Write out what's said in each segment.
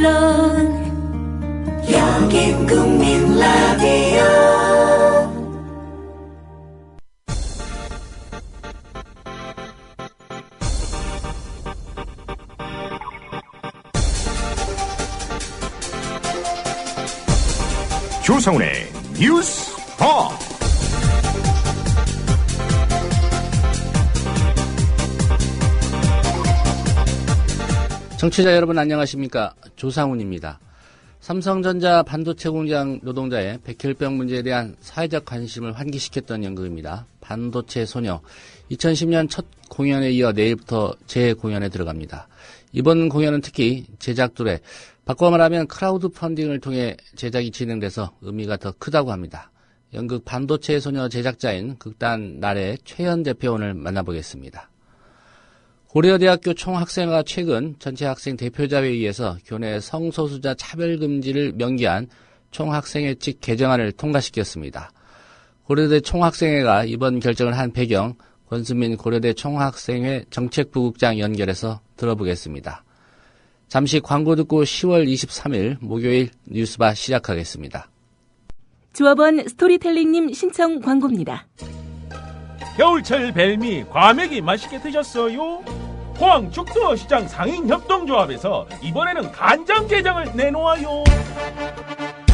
물론 여긴 국민 라디오. 조상훈의 뉴스 봐. 청취자 여러분 안녕하십니까? 조상훈입니다. 삼성전자 반도체 공장 노동자의 백혈병 문제에 대한 사회적 관심을 환기시켰던 연극입니다. 반도체 소녀. 2010년 첫 공연에 이어 내일부터 재공연에 들어갑니다. 이번 공연은 특히 제작들의 바꿔 말하면 크라우드 펀딩을 통해 제작이 진행돼서 의미가 더 크다고 합니다. 연극 반도체 소녀 제작자인 극단 날의 최현 대표 오늘 만나보겠습니다. 고려대학교 총학생회가 최근 전체 학생 대표자 회의에서 교내 성소수자 차별금지를 명기한 총학생회 측 개정안을 통과시켰습니다. 고려대 총학생회가 이번 결정을 한 배경, 권수민 고려대 총학생회 정책부국장 연결해서 들어보겠습니다. 잠시 광고 듣고 10월 23일 목요일 뉴스바 시작하겠습니다. 조합원 스토리텔링님 신청 광고입니다. 겨울철 벨미 과메기 맛있게 드셨어요? 포항 죽도시장 상인협동조합에서 이번에는 간장게장을 내놓아요.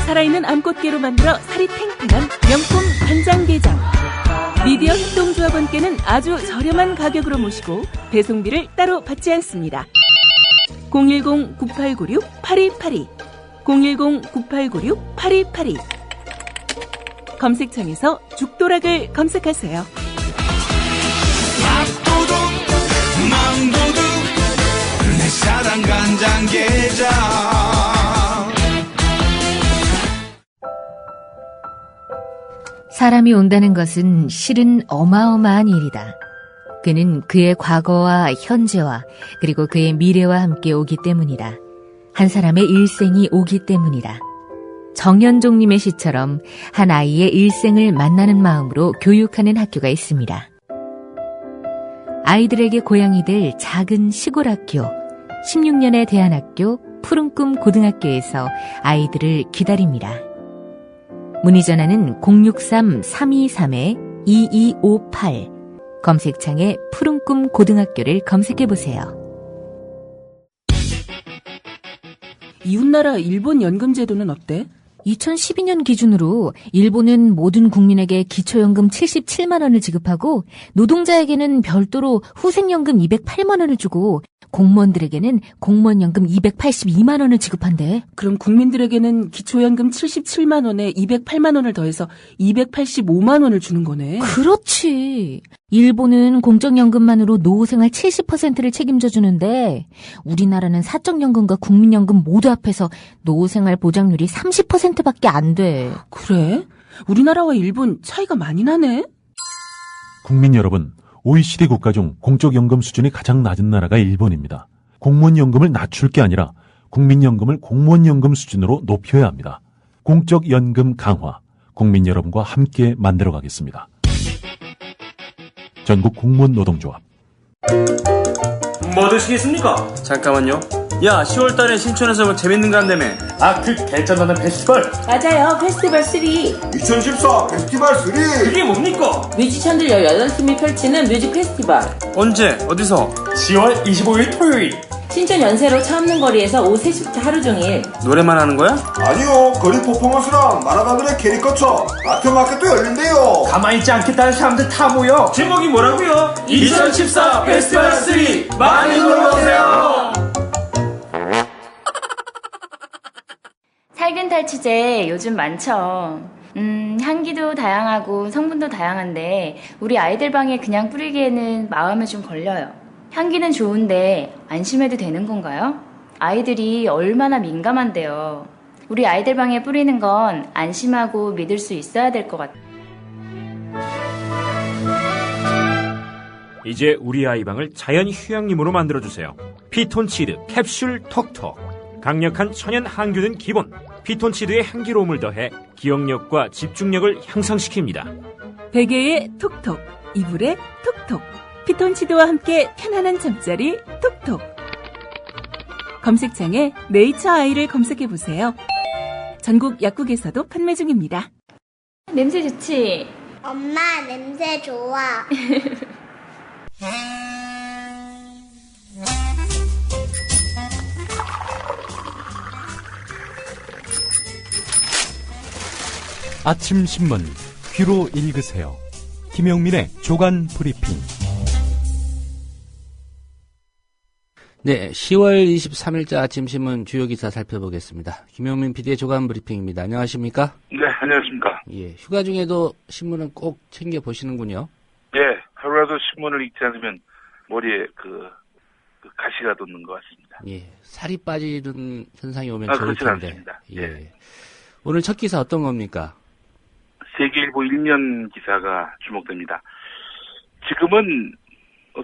살아있는 암꽃게로 만들어 살이 탱탱한 명품 간장게장. 미디어 협동조합원께는 아주 저렴한 가격으로 모시고 배송비를 따로 받지 않습니다. 010-9896-8282 010-9896-8282 검색창에서 죽도락을 검색하세요. 밥도둑 망도둑 내 사랑 간장게장. 사람이 온다는 것은 실은 어마어마한 일이다. 그는 그의 과거와 현재와 그리고 그의 미래와 함께 오기 때문이다. 한 사람의 일생이 오기 때문이다. 정현종님의 시처럼 한 아이의 일생을 만나는 마음으로 교육하는 학교가 있습니다. 아이들에게 고향이 될 작은 시골 학교, 16년의 대안학교 푸른꿈 고등학교에서 아이들을 기다립니다. 문의 전화는 063-323-2258 검색창에 푸른꿈 고등학교를 검색해보세요. 이웃나라 일본 연금 제도는 어때? 2012년 기준으로 일본은 모든 국민에게 기초연금 77만 원을 지급하고 노동자에게는 별도로 후생연금 208만 원을 주고 공무원들에게는 공무원연금 282만 원을 지급한대. 그럼 국민들에게는 기초연금 77만 원에 208만 원을 더해서 285만 원을 주는 거네. 그렇지. 일본은 공적연금만으로 노후생활 70%를 책임져 주는데 우리나라는 사적연금과 국민연금 모두 합해서 노후생활 보장률이 30%밖에 안 돼. 그래? 우리나라와 일본 차이가 많이 나네? 국민 여러분, OECD 국가 중 공적연금 수준이 가장 낮은 나라가 일본입니다. 공무원연금을 낮출 게 아니라 국민연금을 공무원연금 수준으로 높여야 합니다. 공적연금 강화, 국민 여러분과 함께 만들어가겠습니다. 전국 공무원 노동조합. 뭐 드시겠습니까? 잠깐만요. 야, 10월달에 신촌에서 뭐 재밌는 거 한다며. 그 개쩐다는 페스티벌. 맞아요, 페스티벌 3. 2014 페스티벌 3. 그게 뭡니까? 뮤지션들 18팀이 펼치는 뮤직 페스티벌. 언제? 어디서? 10월 25일 토요일. 신촌 연세로 차 없는 거리에서 오후 3시부터 하루 종일. 노래만 하는 거야? 아니요, 거리 퍼포먼스랑 만화가들의 캐리커처, 아트마켓도 열린대요. 가만히 있지 않겠다는 사람들 다 모여. 제목이 뭐라고요? 2014 페스티벌 3. 많이 놀러오세요. 살균 탈취제 요즘 많죠. 향기도 다양하고 성분도 다양한데 우리 아이들 방에 그냥 뿌리기에는 마음에 좀 걸려요. 향기는 좋은데 안심해도 되는 건가요? 아이들이 얼마나 민감한데요. 우리 아이들 방에 뿌리는 건 안심하고 믿을 수 있어야 될 것 같아요. 이제 우리 아이 방을 자연 휴양림으로 만들어주세요. 피톤치드 캡슐 톡톡. 강력한 천연 항균은 기본. 피톤치드의 향기로움을 더해 기억력과 집중력을 향상시킵니다. 베개에 톡톡, 이불에 톡톡. 피톤치드와 함께 편안한 잠자리 톡톡. 검색창에 네이처 아이를 검색해 보세요. 전국 약국에서도 판매 중입니다. 냄새 좋지? 엄마, 냄새 좋아. 아침 신문 귀로 읽으세요. 김영민의 조간 브리핑. 네, 10월 23일자 아침 신문 주요 기사 살펴보겠습니다. 김영민 PD의 조간 브리핑입니다. 안녕하십니까? 네, 안녕하십니까? 예, 휴가 중에도 신문은 꼭 챙겨 보시는군요. 예, 하루라도 신문을 읽지 않으면 머리에 그 가시가 돋는 것 같습니다. 예, 살이 빠지는 현상이 오면 좋을 그렇진 텐데. 않습니다. 예. 오늘 첫 기사 어떤 겁니까? 세계일보 1년 기사가 주목됩니다. 지금은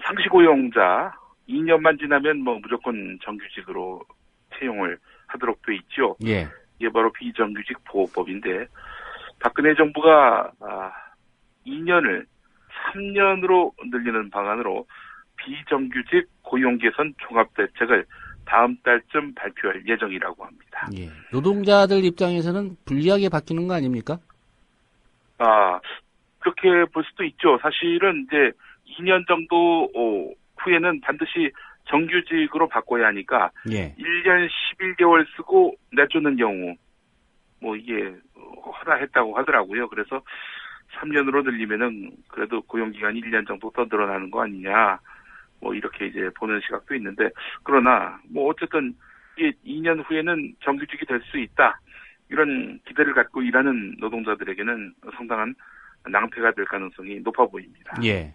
상시고용자 2년만 지나면 무조건 정규직으로 채용을 하도록 돼 있죠. 예. 이게 바로 비정규직 보호법인데 박근혜 정부가 2년을 3년으로 늘리는 방안으로 비정규직 고용 개선 종합 대책을 다음 달쯤 발표할 예정이라고 합니다. 예. 노동자들 입장에서는 불리하게 바뀌는 거 아닙니까? 그렇게 볼 수도 있죠. 사실은 이제 2년 정도 후에는 반드시 정규직으로 바꿔야 하니까 예. 1년 11개월 쓰고 내쫓는 경우 이게 허락했다고 하더라고요. 그래서 3년으로 늘리면은 그래도 고용기간이 1년 정도 더 늘어나는 거 아니냐 이렇게 이제 보는 시각도 있는데 그러나 어쨌든 이게 2년 후에는 정규직이 될 수 있다. 이런 기대를 갖고 일하는 노동자들에게는 상당한 낭패가 될 가능성이 높아 보입니다. 예.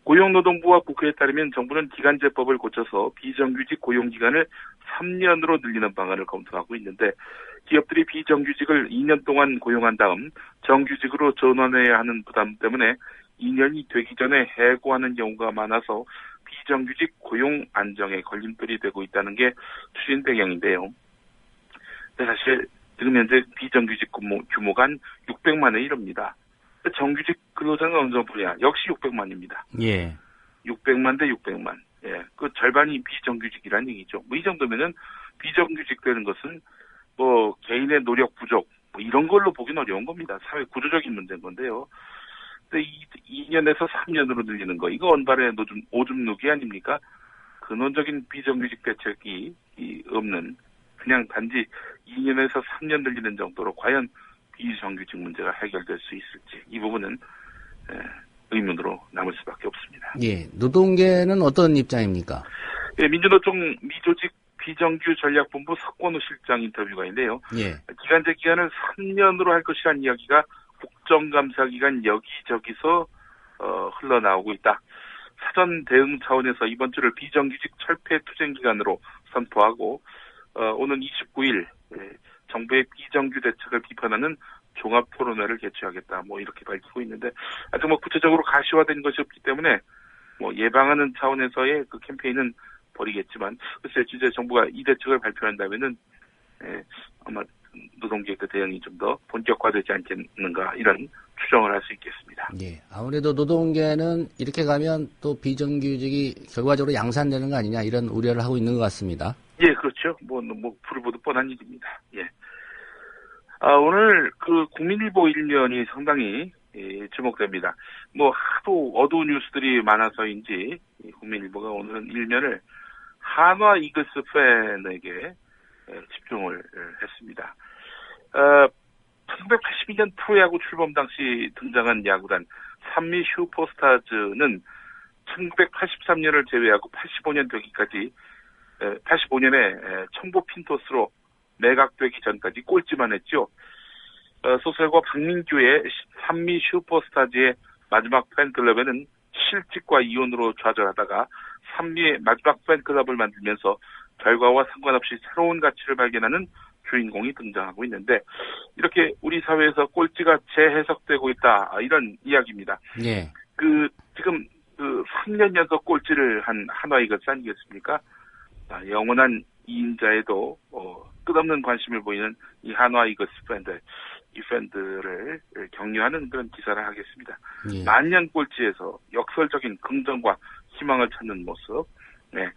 고용노동부와 국회에 따르면 정부는 기간제법을 고쳐서 비정규직 고용기간을 3년으로 늘리는 방안을 검토하고 있는데 기업들이 비정규직을 2년 동안 고용한 다음 정규직으로 전환해야 하는 부담 때문에 2년이 되기 전에 해고하는 경우가 많아서 비정규직 고용 안정에 걸림돌이 되고 있다는 게 추진 배경인데요. 사실 지금 현재 비정규직 규모가 한 600만에 이릅니다. 정규직 근로자는 어느 정도냐? 역시 600만입니다. 예. 600만 대 600만. 예. 그 절반이 비정규직이라는 얘기죠. 이 정도면은 비정규직 되는 것은 개인의 노력 부족 이런 걸로 보기는 어려운 겁니다. 사회 구조적인 문제인 건데요. 근데 2년에서 3년으로 늘리는 거 이거 언발의 오줌 누기 아닙니까? 근원적인 비정규직 대책이 없는 그냥 단지 2년에서 3년 늘리는 정도로 과연 비정규직 문제가 해결될 수 있을지 이 부분은 의문으로 남을 수밖에 없습니다. 예, 노동계는 어떤 입장입니까? 예, 민주노총 미조직 비정규 전략본부 석권우 실장 인터뷰가 있는데요. 예. 기간제 기간을 3년으로 할 것이라는 이야기가 국정감사 기간 여기저기서 흘러나오고 있다. 사전 대응 차원에서 이번 주를 비정규직 철폐 투쟁 기간으로 선포하고 오는 29일 정부의 비정규 대책을 비판하는 종합 토론회를 개최하겠다. 이렇게 밝히고 있는데 아직 구체적으로 가시화된 것이 없기 때문에 예방하는 차원에서의 그 캠페인은 벌이겠지만 글쎄 진짜 정부가 이 대책을 발표한다면은 아마 노동계 그 대응이 좀 더 본격화되지 않겠는가 이런 추정을 할 수 있겠습니다. 예, 아무래도 노동계는 이렇게 가면 또 비정규직이 결과적으로 양산되는 거 아니냐 이런 우려를 하고 있는 것 같습니다. 예, 그렇죠. 불을 보듯 뻔한 일입니다. 예. 오늘 그 국민일보 1면이 상당히 주목됩니다. 하도 어두운 뉴스들이 많아서인지 국민일보가 오늘은 1면을 한화 이글스 팬에게 집중을 했습니다. 1982년 프로야구 출범 당시 등장한 야구단 산미 슈퍼스타즈는 1983년을 제외하고 85년 되기까지 85년에 청보 핀토스로 매각되기 전까지 꼴찌만 했죠. 소설가 박민규의 산미 슈퍼스타즈의 마지막 팬클럽에는 실직과 이혼으로 좌절하다가 산미의 마지막 팬클럽을 만들면서 결과와 상관없이 새로운 가치를 발견하는 주인공이 등장하고 있는데 이렇게 우리 사회에서 꼴찌가 재해석되고 있다 이런 이야기입니다. 예. 지금 3년 연속 꼴찌를 한 한화 이글스 아니겠습니까? 영원한 2인자에도 끝없는 관심을 보이는 이 한화 이글스 팬들, 이 팬들을 격려하는 그런 기사를 하겠습니다. 예. 만년 꼴찌에서 역설적인 긍정과 희망을 찾는 모습, 네,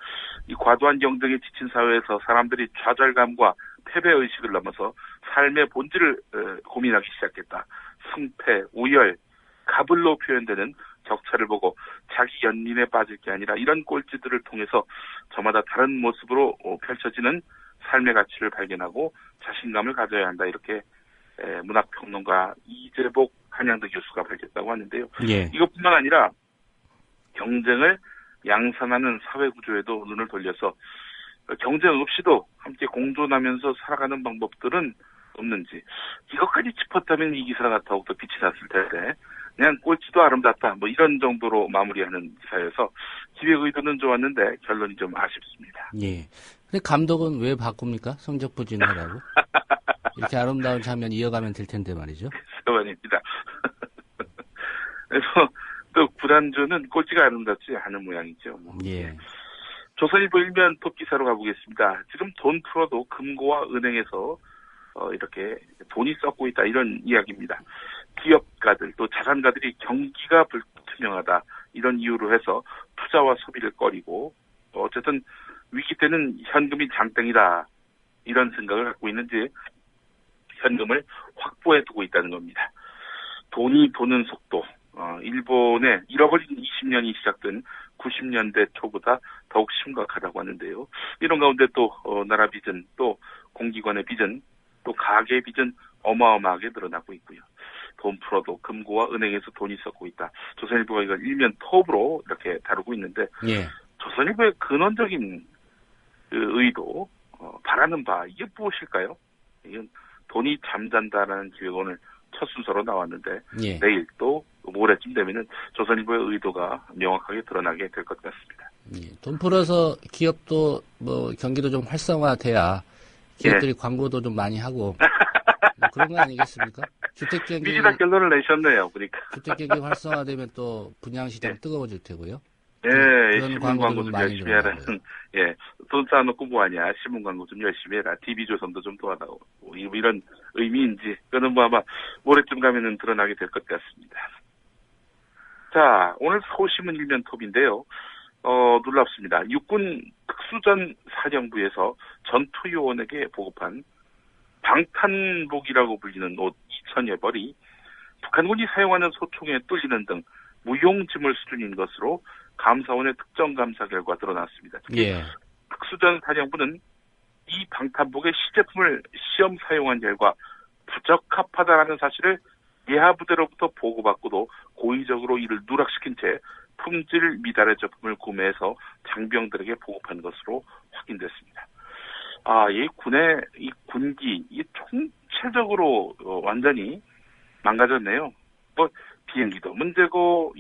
이 과도한 경쟁에 지친 사회에서 사람들이 좌절감과 패배의식을 넘어서 삶의 본질을 고민하기 시작했다. 승패, 우열, 가불로 표현되는 격차를 보고 자기 연민에 빠질 게 아니라 이런 꼴찌들을 통해서 저마다 다른 모습으로 펼쳐지는 삶의 가치를 발견하고 자신감을 가져야 한다. 이렇게 문학평론가 이재복 한양대 교수가 밝혔다고 하는데요. 예. 이것뿐만 아니라 경쟁을 양산하는 사회구조에도 눈을 돌려서 경쟁 없이도 함께 공존하면서 살아가는 방법들은 없는지 이것까지 짚었다면 이 기사가 더욱더 빛이 났을 텐데 그냥 꼴찌도 아름답다 뭐 이런 정도로 마무리하는 기사여서 기획 의도는 좋았는데 결론이 좀 아쉽습니다. 예. 근데 감독은 왜 바꿉니까? 성적 부진하라고? 이렇게 아름다운 장면 이어가면 될 텐데 말이죠. 그만입니다. 그래서 또 구단주는 꼴찌가 아름답지 않은 모양이죠. 예. 조선일보 일면 톱 기사로 가보겠습니다. 지금 돈 풀어도 금고와 은행에서 이렇게 돈이 썩고 있다 이런 이야기입니다. 기업가들 또 자산가들이 경기가 불투명하다 이런 이유로 해서 투자와 소비를 꺼리고 어쨌든 위기 때는 현금이 장땡이다 이런 생각을 갖고 있는지 현금을 확보해 두고 있다는 겁니다. 돈이 도는 속도 일본의 잃어버린 20년이 시작된 90년대 초보다 더욱 심각하다고 하는데요. 이런 가운데 또 나라 빚은 또 공기관의 빚은 또 가계 빚은 어마어마하게 늘어나고 있고요. 돈 풀어도 금고와 은행에서 돈이 썩고 있다. 조선일보가 이걸 일면 톱으로 이렇게 다루고 있는데 예. 조선일보의 근원적인 의도 바라는 바 이게 무엇일까요? 이건 돈이 잠잔다라는 기획 오늘 첫 순서로 나왔는데 예. 내일 또 모레쯤 되면은 조선일보의 의도가 명확하게 드러나게 될 것 같습니다. 예. 돈 풀어서 기업도 뭐 경기도 좀 활성화돼야 기업들이 광고도 좀 많이 하고 뭐 그런 거 아니겠습니까? 주택 경기 미지다 결론을 내셨네요. 그러니까 주택 경기 활성화되면 또 분양시장 뜨거워질 테고요. 예, 그런 신문 광고도 광고 좀 많이 열심히 해라. 들어가고요. 예, 돈 쌓아놓고 뭐하냐. 신문 광고 좀 열심히 해라. TV조선도 좀 도와다오. 이런 의미인지, 그거는 뭐 아마 모레쯤 가면은 드러나게 될 것 같습니다. 자, 오늘 서울신문 일면 톱인데요. 놀랍습니다. 육군 특수전 사령부에서 전투요원에게 보급한 방탄복이라고 불리는 옷 2,000여 벌이 북한군이 사용하는 소총에 뚫리는 등 무용지물 수준인 것으로 감사원의 특정 감사 결과 드러났습니다. 예. 특수전 사령부는 이 방탄복의 시제품을 시험 사용한 결과 부적합하다라는 사실을 예하부대로부터 보고받고도 고의적으로 이를 누락시킨 채 품질 미달의 제품을 구매해서 장병들에게 보급한 것으로 확인됐습니다. 이 군의 이 군기, 이 총체적으로 완전히 망가졌네요. 뭐 비행기도 문제고,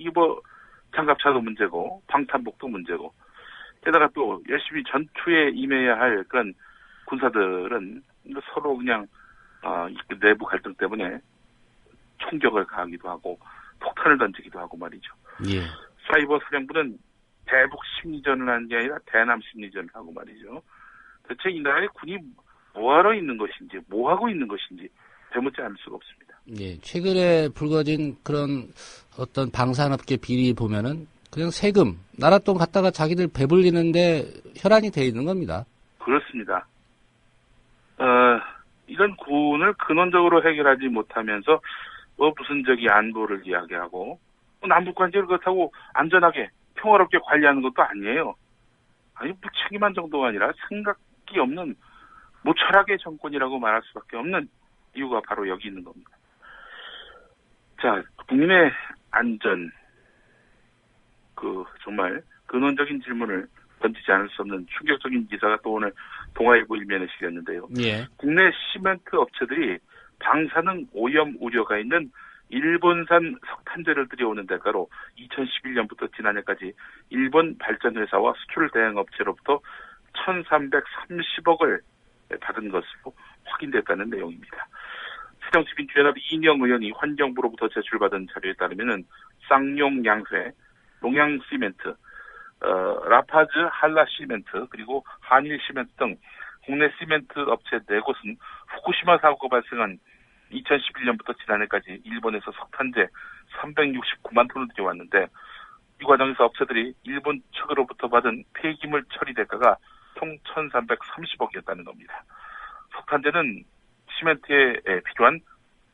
장갑차도 문제고, 방탄복도 문제고, 게다가 또 열심히 전투에 임해야 할 그런 군사들은 서로 그냥 내부 갈등 때문에 총격을 가하기도 하고 폭탄을 던지기도 하고 말이죠. 예. 사이버 사령부는 대북 심리전을 하는 게 아니라 대남 심리전을 하고 말이죠. 대체 이 나라의 군이 뭐하러 있는 것인지, 뭐하고 있는 것인지 되묻지 않을 수가 없습니다. 예, 최근에 불거진 그런 어떤 방산업계 비리 보면은 그냥 세금, 나라 돈 갖다가 자기들 배불리는데 혈안이 돼 있는 겁니다. 그렇습니다. 이런 군을 근원적으로 해결하지 못하면서 무슨 안보를 이야기하고 남북 관계를 그렇다고 안전하게 평화롭게 관리하는 것도 아니에요. 무책임한 정도가 아니라 생각이 없는 무철학의 정권이라고 말할 수밖에 없는 이유가 바로 여기 있는 겁니다. 자, 국민의 안전, 정말 근원적인 질문을 던지지 않을 수 없는 충격적인 기사가 또 오늘 동아일보 일면에 실렸는데요. 예. 국내 시멘트 업체들이 방사능 오염 우려가 있는 일본산 석탄재를 들여오는 대가로 2011년부터 지난해까지 일본 발전회사와 수출 대행 업체로부터 1,330억을 받은 것으로 확인됐다는 내용입니다. 새정치민주연합 이인영 의원이 환경부로부터 제출받은 자료에 따르면 쌍용 양회, 농양시멘트, 라파즈 한라시멘트, 그리고 한일시멘트 등 국내 시멘트 업체 4곳은 후쿠시마 사고가 발생한 2011년부터 지난해까지 일본에서 석탄재 369만 톤을 들여왔는데 이 과정에서 업체들이 일본 측으로부터 받은 폐기물 처리 대가가 총 1,330억이었다는 겁니다. 석탄재는 시멘트에 필요한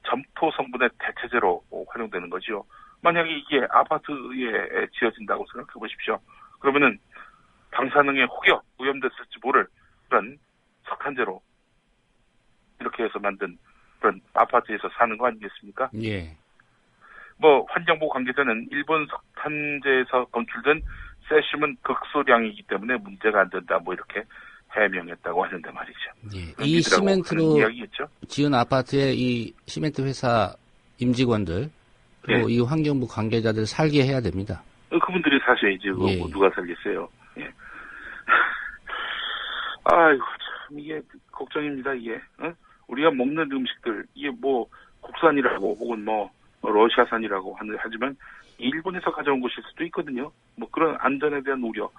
점토 성분의 대체제로 활용되는 거죠. 만약에 이게 아파트에 지어진다고 생각해 보십시오. 그러면은 방사능에 혹여 오염됐을지 모를 그런 석탄재로 이렇게 해서 만든 그런 아파트에서 사는 거 아니겠습니까? 예. 환경부 관계자는 일본 석탄재에서 검출된 세슘은 극소량이기 때문에 문제가 안 된다. 이렇게 해명했다고 하는데 말이죠. 예. 이 시멘트로 지은 아파트에 이 시멘트 회사 임직원들 그리고 이 환경부 관계자들 살게 해야 됩니다. 그분들이 사셔야지. 누가 살겠어요. 예. 아이고 참 이게 걱정입니다. 이게 우리가 먹는 음식들 이게 국산이라고 혹은 러시아산이라고 하지만 일본에서 가져온 것일 수도 있거든요. 그런 안전에 대한 우려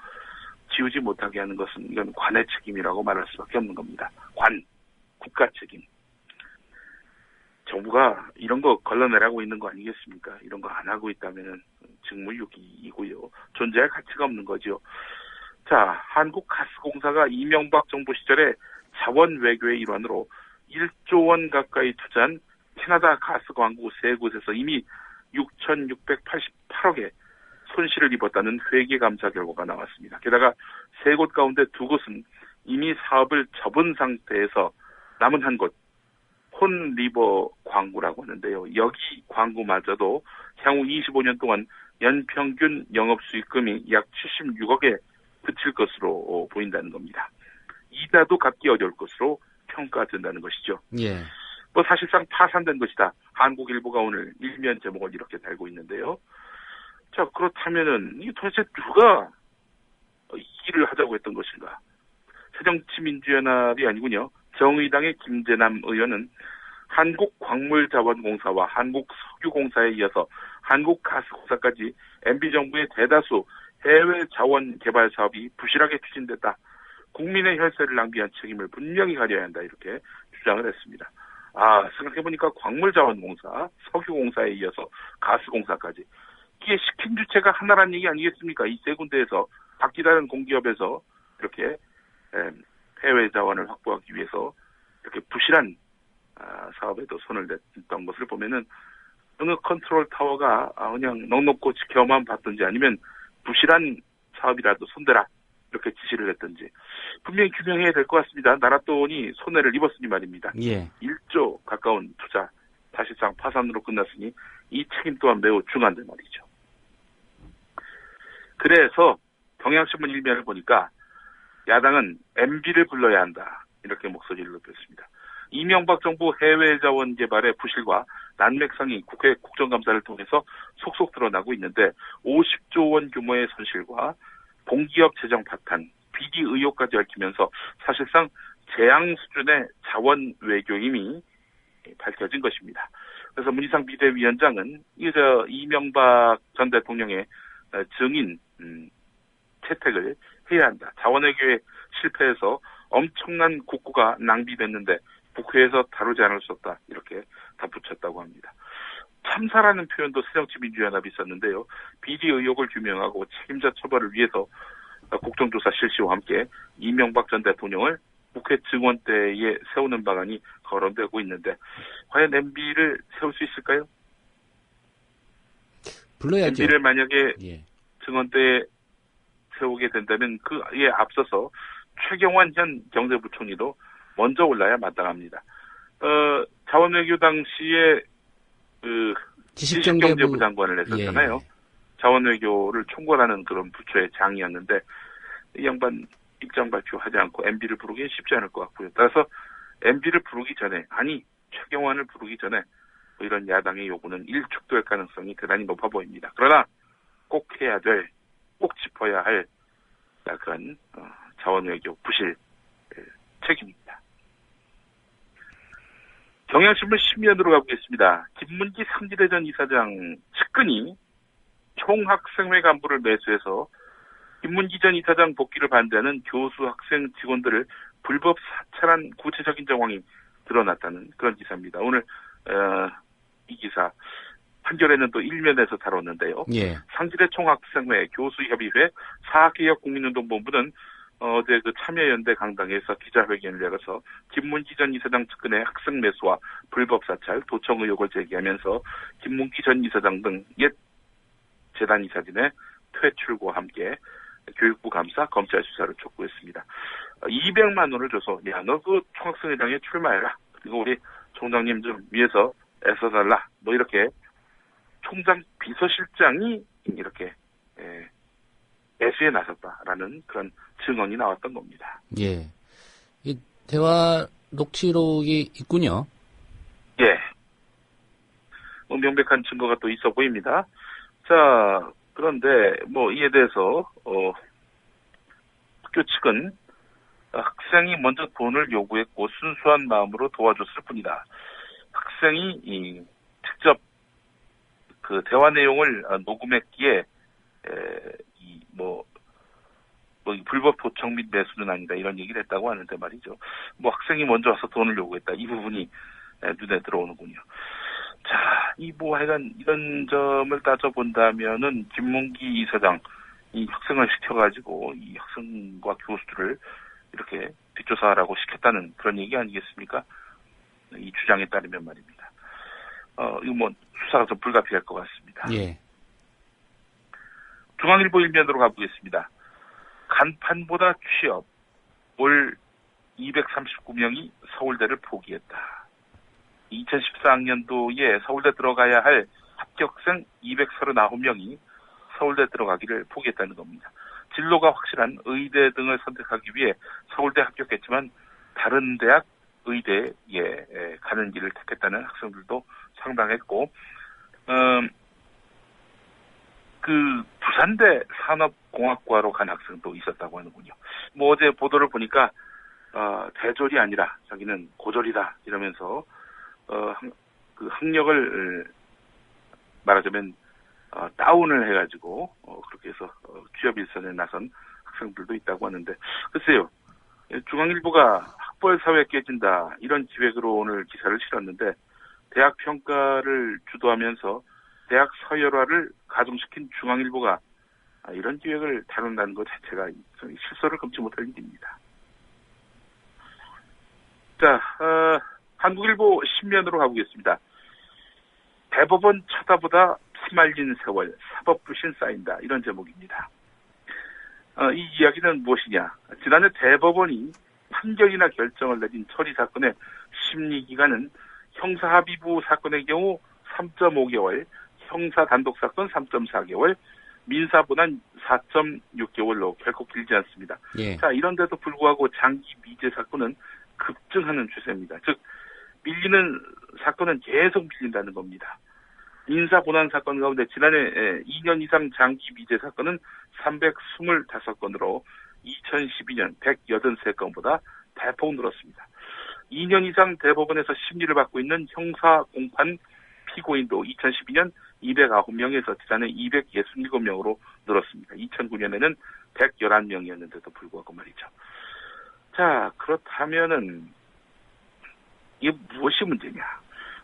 지우지 못하게 하는 것은 이건 관의 책임이라고 말할 수밖에 없는 겁니다. 국가 책임. 정부가 이런 거 걸러내라고 있는 거 아니겠습니까? 이런 거 안 하고 있다면은 직무유기이고요. 존재할 가치가 없는 거죠. 자, 한국가스공사가 이명박 정부 시절에 자원 외교의 일환으로 1조 원 가까이 투자한 캐나다 가스 광구 3곳에서 이미 6,688억의 손실을 입었다는 회계 감사 결과가 나왔습니다. 게다가 3곳 가운데 2곳은 이미 사업을 접은 상태에서 남은 한 곳, 혼리버 광구라고 하는데요. 여기 광구마저도 향후 25년 동안 연평균 영업수익금이 약 76억에 그칠 것으로 보인다는 겁니다. 이자도 갚기 어려울 것으로 평가된다는 것이죠. 예. 사실상 파산된 것이다. 한국일보가 오늘 일면 제목을 이렇게 달고 있는데요. 자, 그렇다면은 이 도대체 누가 이 일을 하자고 했던 것인가? 새정치민주연합이 아니군요. 정의당의 김재남 의원은 한국광물자원공사와 한국석유공사에 이어서 한국가스공사까지 MB정부의 대다수 해외 자원 개발 사업이 부실하게 추진됐다. 국민의 혈세를 낭비한 책임을 분명히 가려야 한다. 이렇게 주장을 했습니다. 생각해보니까 광물자원공사, 석유공사에 이어서 가스공사까지. 이게 시킨 주체가 하나란 얘기 아니겠습니까? 이 세 군데에서 각기 다른 공기업에서 이렇게 해외 자원을 확보하기 위해서 이렇게 부실한 사업에도 손을 냈던 것을 보면은 어느 컨트롤 타워가 그냥 넉넉고 지켜만 봤던지 아니면 부실한 사업이라도 손대라 이렇게 지시를 했던지 분명히 규명해야 될 것 같습니다. 나라 돈이 손해를 입었으니 말입니다. 예. 1조 가까운 투자 사실상 파산으로 끝났으니 이 책임 또한 매우 중요한데 말이죠. 그래서 경향신문 일면을 보니까 야당은 MB를 불러야 한다. 이렇게 목소리를 높였습니다. 이명박 정부 해외 자원 개발의 부실과 난맥상이 국회 국정감사를 통해서 속속 드러나고 있는데 50조 원 규모의 손실과 공기업 재정 파탄, 비리 의혹까지 얽히면서 사실상 재앙 수준의 자원 외교임이 밝혀진 것입니다. 그래서 문희상 비대위원장은 이명박 전 대통령의 증인 채택을 해야 한다. 자원 외교에 실패해서 엄청난 국고가 낭비됐는데 국회에서 다루지 않을 수 없다. 이렇게 덧붙였다고 합니다. 참사라는 표현도 새정치민주연합이 있었는데요. 비리 의혹을 규명하고 책임자 처벌을 위해서 국정조사 실시와 함께 이명박 전 대통령을 국회 증언대에 세우는 방안이 거론되고 있는데 과연 MB를 세울 수 있을까요? 불러야죠. MB를 만약에 증언대에 세우게 된다면 그에 앞서서 최경환 전 경제부총리도 먼저 올라야 마땅합니다. 자원외교 당시에 지식경제부 장관을 했었잖아요. 자원외교를 총괄하는 그런 부처의 장이었는데 이 양반 입장 발표하지 않고 MB를 부르기는 쉽지 않을 것 같고요. 따라서 MB를 부르기 전에 최경환을 부르기 전에 이런 야당의 요구는 일축될 가능성이 대단히 높아 보입니다. 그러나 꼭 해야 될, 꼭 짚어야 할 그런 자원외교 부실 책임입니다. 경향신문 신면으로 가보겠습니다. 김문기 삼지대전 이사장 측근이 총학생회 간부를 매수해서 김문기 전 이사장 복귀를 반대하는 교수, 학생, 직원들을 불법 사찰한 구체적인 정황이 드러났다는 그런 기사입니다. 오늘 이 기사 판결에는 또 일면에서 다뤘는데요. 예. 상지대 총학생회 교수협의회 사학개혁국민운동본부는 어제 그 참여연대 강당에서 기자회견을 열어서 김문기 전 이사장 측근의 학생 매수와 불법 사찰, 도청 의혹을 제기하면서 김문기 전 이사장 등 옛 재단 이사진의 퇴출과 함께 교육부 감사, 검찰 수사를 촉구했습니다. 200만 원을 줘서 야, 너 그 총학생회장에 출마해라. 그리고 우리 총장님 좀 위해서 애써달라. 뭐 이렇게 총장 비서실장이 이렇게 애수에 나섰다라는 그런 증언이 나왔던 겁니다. 예. 이 대화 녹취록이 있군요. 예. 명백한 증거가 또 있어 보입니다. 자, 그런데 뭐 이에 대해서 학교 측은 학생이 먼저 돈을 요구했고 순수한 마음으로 도와줬을 뿐이다. 학생이 직접 그 대화 내용을 녹음했기에 불법 도청 및 매수는 아니다 이런 얘기를 했다고 하는데 말이죠. 뭐 학생이 먼저 와서 돈을 요구했다 이 부분이 눈에 들어오는군요. 자, 하여간 이런 점을 따져본다면은 김문기 이사장 이 학생을 시켜가지고 이 학생과 교수들을 이렇게 뒷조사하라고 시켰다는 그런 얘기 아니겠습니까? 이 주장에 따르면 말입니다. 이거 뭐 수사가 좀 불가피할 것 같습니다. 예. 중앙일보 일면으로 가보겠습니다. 간판보다 취업, 올 239명이 서울대를 포기했다. 2014학년도에 서울대 들어가야 할 합격생 239명이 서울대 들어가기를 포기했다는 겁니다. 진로가 확실한 의대 등을 선택하기 위해 서울대 합격했지만 다른 대학 의대에 가는 길을 택했다는 학생들도 상당했고, 그 부산대 산업공학과로 간 학생도 있었다고 하는군요. 뭐 어제 보도를 보니까 대졸이 아니라 자기는 고졸이다 이러면서 그 학력을 말하자면 다운을 해가지고 그렇게 해서 취업 일선에 나선 학생들도 있다고 하는데, 글쎄요, 중앙일보가 학벌사회 깨진다 이런 기획으로 오늘 기사를 실었는데 대학 평가를 주도하면서 대학 서열화를 가중시킨 중앙일보가 이런 기획을 다룬다는 것 자체가 실소를 금치 못할 일입니다. 자, 한국일보 신면으로 가보겠습니다. 대법원 쳐다보다 피말린 세월, 사법부신 쌓인다 이런 제목입니다. 이 이야기는 무엇이냐? 지난해 대법원이 판결이나 결정을 내린 처리 사건의 심리기간은 형사합의부 사건의 경우 3.5개월, 형사단독사건 3.4개월, 민사분한 4.6개월로 결코 길지 않습니다. 예. 자, 이런데도 불구하고 장기 미제 사건은 급증하는 추세입니다. 즉, 밀리는 사건은 계속 밀린다는 겁니다. 민사분한 사건 가운데 지난해 2년 이상 장기 미제 사건은 325건으로 2012년 183건보다 대폭 늘었습니다. 2년 이상 대법원에서 심리를 받고 있는 형사 공판 피고인도 2012년 209명에서 지난해 267명으로 늘었습니다. 2009년에는 111명이었는데도 불구하고 말이죠. 자, 그렇다면은 이게 무엇이 문제냐?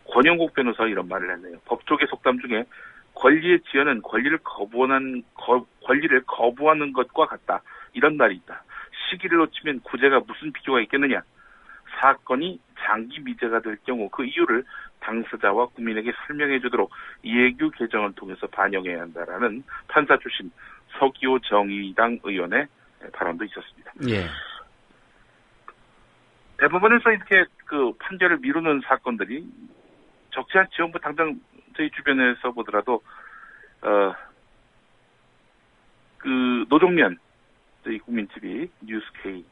권영국 변호사 이런 말을 했네요. 법조계 속담 중에 권리의 지연은 권리를 거부하는 것과 같다. 이런 말이 있다. 시기를 놓치면 구제가 무슨 필요가 있겠느냐? 사건이 장기 미제가 될 경우 그 이유를 당사자와 국민에게 설명해 주도록 예규 개정을 통해서 반영해야 한다라는 판사 출신 서기호 정의당 의원의 발언도 있었습니다. 예. 대법원에서 이렇게 그 판결을 미루는 사건들이 적지 않지요. 뭐 당장 저희 주변에서 보더라도 그 노종면 저희 국민TV 뉴스K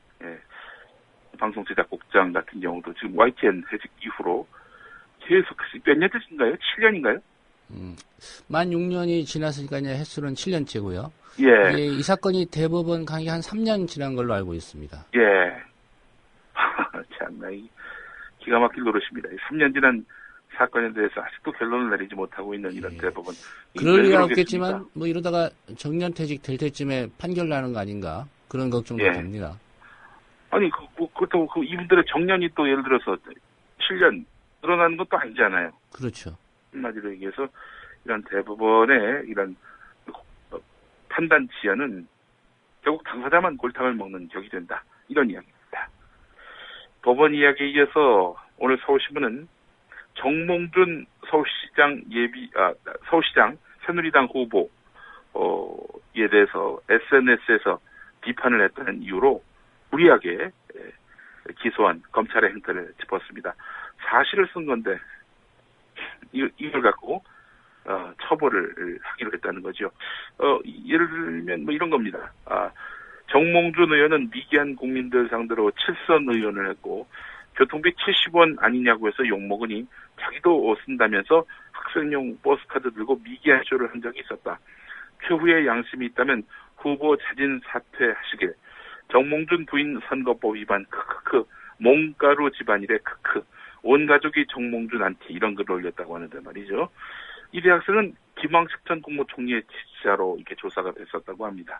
방송 제작국장 같은 경우도 지금 YTN 해직 이후로 계속 몇 년째인가요? 7년인가요? 만 6년이 지났으니까 이제 횟수는 7년째고요. 예. 이 사건이 대법원 강의 한 3년 지난 걸로 알고 있습니다. 예. 참나 기가 막힐 노릇입니다. 3년 지난 사건에 대해서 아직도 결론을 내리지 못하고 있는 이런 대법원. 그럴 리가 없겠지만 뭐 이러다가 정년퇴직 될 때쯤에 판결 나는 거 아닌가 그런 걱정도 됩니다. 아니 그렇다고 이분들의 정년이 또 예를 들어서 7년 늘어나는 것도 아니잖아요. 그렇죠. 한마디로 얘기해서 이런 대법원의 이런 판단 지연은 결국 당사자만 골탕을 먹는 격이 된다. 이런 이야기입니다. 법원 이야기에 이어서 오늘 서울신문은 정몽준 서울시장 새누리당 후보에 대해서 SNS에서 비판을 했다는 이유로 무리하게 기소한 검찰의 행태를 짚었습니다. 사실을 쓴 건데 이걸 갖고 처벌을 하기로 했다는 거죠. 예를 들면 뭐 이런 겁니다. 정몽준 의원은 미기한 국민들 상대로 7선 의원을 했고 교통비 70원 아니냐고 해서 욕먹으니 자기도 쓴다면서 학생용 버스카드 들고 미기한 쇼를 한 적이 있었다. 최후의 양심이 있다면 후보 자진 사퇴하시길. 정몽준 부인 선거법 위반 크크크. 몽가루 집안일에 크크. 온 가족이 정몽준 안티 이런 글을 올렸다고 하는데 말이죠. 이 대학생은 김황식 전 국무총리의 지지자로 이렇게 조사가 됐었다고 합니다.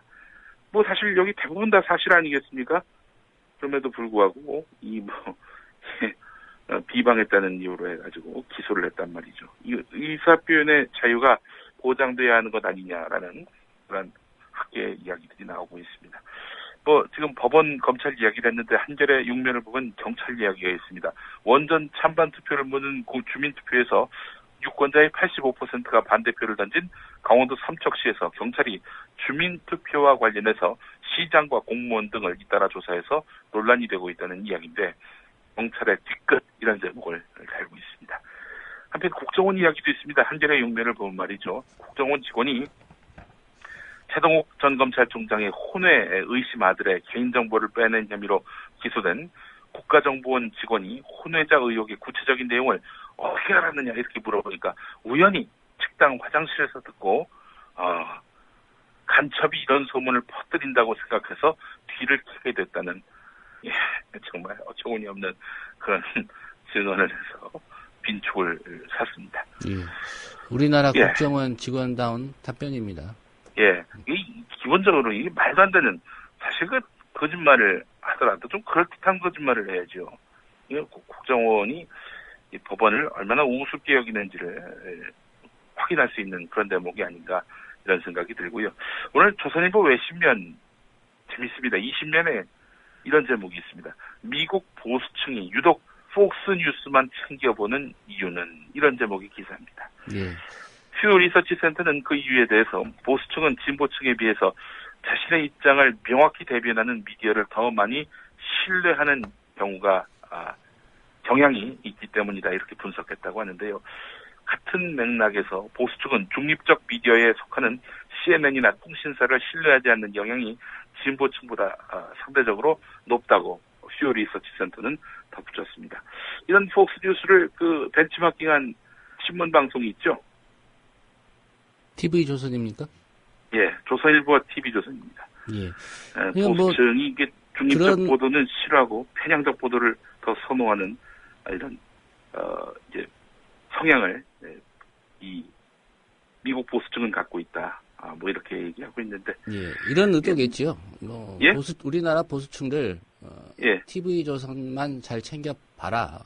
뭐 사실 여기 대부분 다 사실 아니겠습니까? 그럼에도 불구하고 비방했다는 이유로 해가지고 기소를 했단 말이죠. 이 의사표현의 자유가 보장돼야 하는 것 아니냐라는 그런 학계의 이야기들이 나오고 있습니다. 지금 법원 검찰 이야기를 했는데 한 절의 육면을 보면 경찰 이야기가 있습니다. 원전 찬반 투표를 묻는 주민투표에서 유권자의 85%가 반대표를 던진 강원도 삼척시에서 경찰이 주민투표와 관련해서 시장과 공무원 등을 잇따라 조사해서 논란이 되고 있다는 이야기인데 경찰의 뒤끝 이런 제목을 달고 있습니다. 한편 국정원 이야기도 있습니다. 한절의 육면을 보면 말이죠. 국정원 직원이 최동욱 전 검찰총장의 혼외 의심 아들의 개인정보를 빼낸 혐의로 기소된 국가정보원 직원이 혼외자 의혹의 구체적인 내용을 어떻게 알았느냐 이렇게 물어보니까 우연히 식당 화장실에서 듣고 간첩이 이런 소문을 퍼뜨린다고 생각해서 뒤를 캐게 됐다는 정말 어처구니 없는 그런 증언을 해서 빈축을 샀습니다. 예. 우리나라 국정원 직원다운 답변입니다. 예, 기본적으로 이게 말도 안 되는 사실 거짓말을 하더라도 좀 그럴듯한 거짓말을 해야죠. 국정원이 이 법원을 얼마나 우습게 여기는지를 확인할 수 있는 그런 대목이 아닌가 이런 생각이 들고요. 오늘 조선일보 외신면 재밌습니다. 20면에 이런 제목이 있습니다. 미국 보수층이 유독 폭스뉴스만 챙겨보는 이유는 이런 제목의 기사입니다. 예. 퓨 리서치 센터는 그 이유에 대해서 보수층은 진보층에 비해서 자신의 입장을 명확히 대변하는 미디어를 더 많이 신뢰하는 경향이 있기 때문이다 이렇게 분석했다고 하는데요. 같은 맥락에서 보수층은 중립적 미디어에 속하는 CNN이나 통신사를 신뢰하지 않는 영향이 진보층보다 상대적으로 높다고 퓨 리서치 센터는 덧붙였습니다. 이런 폭스뉴스를 벤치마킹한 신문 방송이 있죠. TV조선입니까? 예, 조선일보와 TV조선입니다. 예. 보수층이 이게 중립적 보도는 싫어하고 편향적 보도를 더 선호하는 이런 이제 성향을 이 미국 보수층은 갖고 있다. 뭐 이렇게 얘기하고 있는데. 예, 이런 의도겠지요. 예? 우리나라 보수층들 예. TV조선만 잘 챙겨 봐라.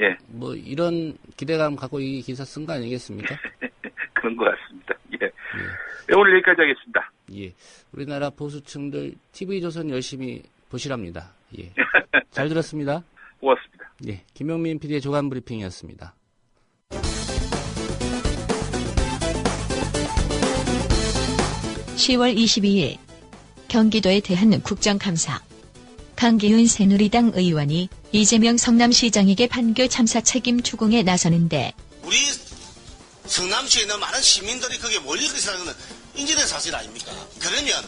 예. 뭐 이런 기대감 갖고 이 기사 쓴 거 아니겠습니까? 그런 것 같습니다. 예. 오늘 여기까지 하겠습니다. 예. 우리나라 보수층들 TV조선 열심히 보시랍니다. 예. 잘 들었습니다. 고맙습니다. 예. 김용민 PD의 조간 브리핑이었습니다. (10월 22일) 경기도에 대한 국정감사. 강기훈 새누리당 의원이 이재명 성남시장에게 판교 참사 책임 추궁에 나서는데 우리 성남시에 있는 많은 시민들이 거기에 몰릴 것이라는 것은 인지된 사실 아닙니까? 그러면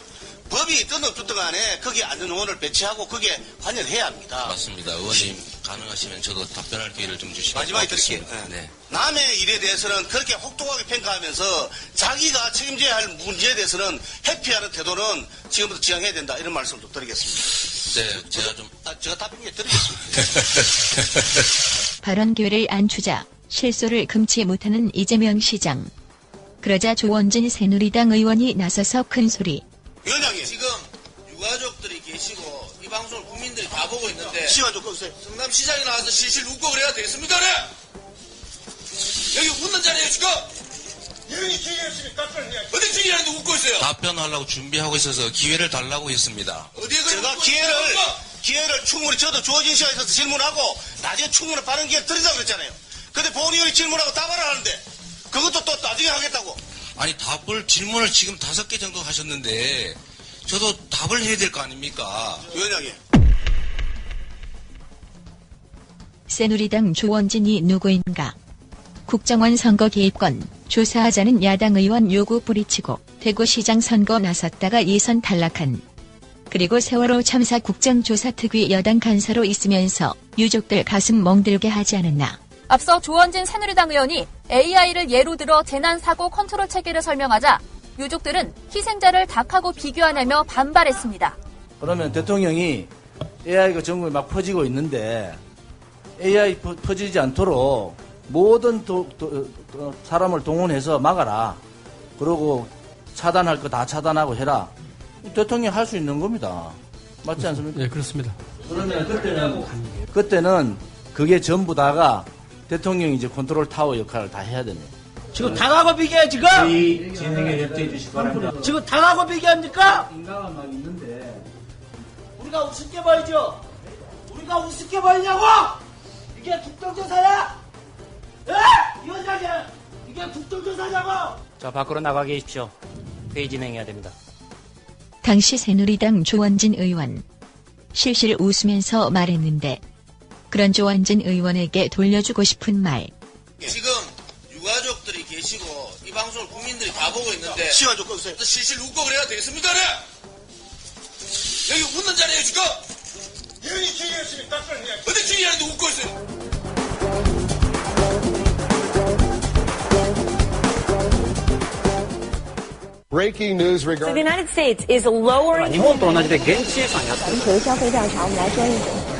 법이 있든 없든 간에 거기에 안전요원을 배치하고 거기에 관여해야 합니다. 맞습니다. 의원님 가능하시면 저도 답변할 기회를 좀 주시면 마지막에 듣게. 네. 남의 일에 대해서는 그렇게 혹독하게 평가하면서 자기가 책임져야 할 문제에 대해서는 회피하는 태도는 지금부터 지양해야 된다 이런 말씀을 좀 드리겠습니다. 네, 제가 답변해 드리겠습니다. 발언 기회를 안 주자 실소를 금치 못하는 이재명 시장. 그러자 조원진 새누리당 의원이 나서서 큰 소리. 위원장님, 지금 유가족들이 계시고 이 방송을 국민들이 다 보고 있는데 시간 좀 꺼주세요. 성남시장이 나와서 실실 웃고 그래야 되겠습니까? 그래? 여기 웃는 자리에요 지금? 어디 기회라도 웃고 있어요? 답변하려고 준비하고 있어서 기회를 달라고 했습니다. 어디에 제가 기회를 충분히 저도 주어진 시간에 있어서 질문하고 나중에 충분히 빠른 기회를 드리자고 그랬잖아요. 근데 본의원이 질문하고 답을 하는데 그것도 또 나중에 하겠다고. 아니 질문을 지금 5개 정도 하셨는데 저도 답을 해야 될 거 아닙니까? 위원장님. 새누리당 조원진이 누구인가? 국정원 선거 개입권 조사하자는 야당 의원 요구 뿌리치고 대구시장 선거 나섰다가 예선 탈락한. 그리고 세월호 참사 국정조사특위 여당 간사로 있으면서 유족들 가슴 멍들게 하지 않았나. 앞서 조원진 새누리당 의원이 AI를 예로 들어 재난사고 컨트롤 체계를 설명하자 유족들은 희생자를 닭하고 비교하냐며 반발했습니다. 그러면 대통령이 AI가 전국에 막 퍼지고 있는데 AI 퍼지지 않도록 모든 사람을 동원해서 막아라. 그러고 차단할 거 다 차단하고 해라. 대통령이 할 수 있는 겁니다. 맞지 않습니까? 네, 그렇습니다. 그러면 그때는 그게 전부 다가 대통령이 이제 컨트롤 타워 역할을 다 해야 됩니다. 지금 당하고 비교해 지금? 진행에 협조해 주시기 바랍니다. 지금 당하고 비교합니까? 인가가 막 있는데 우리가 우습게 보이죠? 우리가 우습게 보이냐고? 이게 국정조사야? 에? 위원장님, 이게 국정조사냐고? 자, 밖으로 나가 계십시오. 회의 진행해야 됩니다. 당시 새누리당 조원진 의원. 실실 웃으면서 말했는데 그런 조원진 의원에게 돌려주고 싶은 말. 지금 유가족들이 계시고 이 방송을 국민들이 다 보고 있는데 시간 좀 꺼주세요. 실실 웃고 그래야 되겠습니까? 그래? 여기 웃는 자리에요 지금? 위원이 기회였으면 답변을 해야지. 어디 기회라도 웃고 있어요? Breaking news regarding. So the United States is lowering.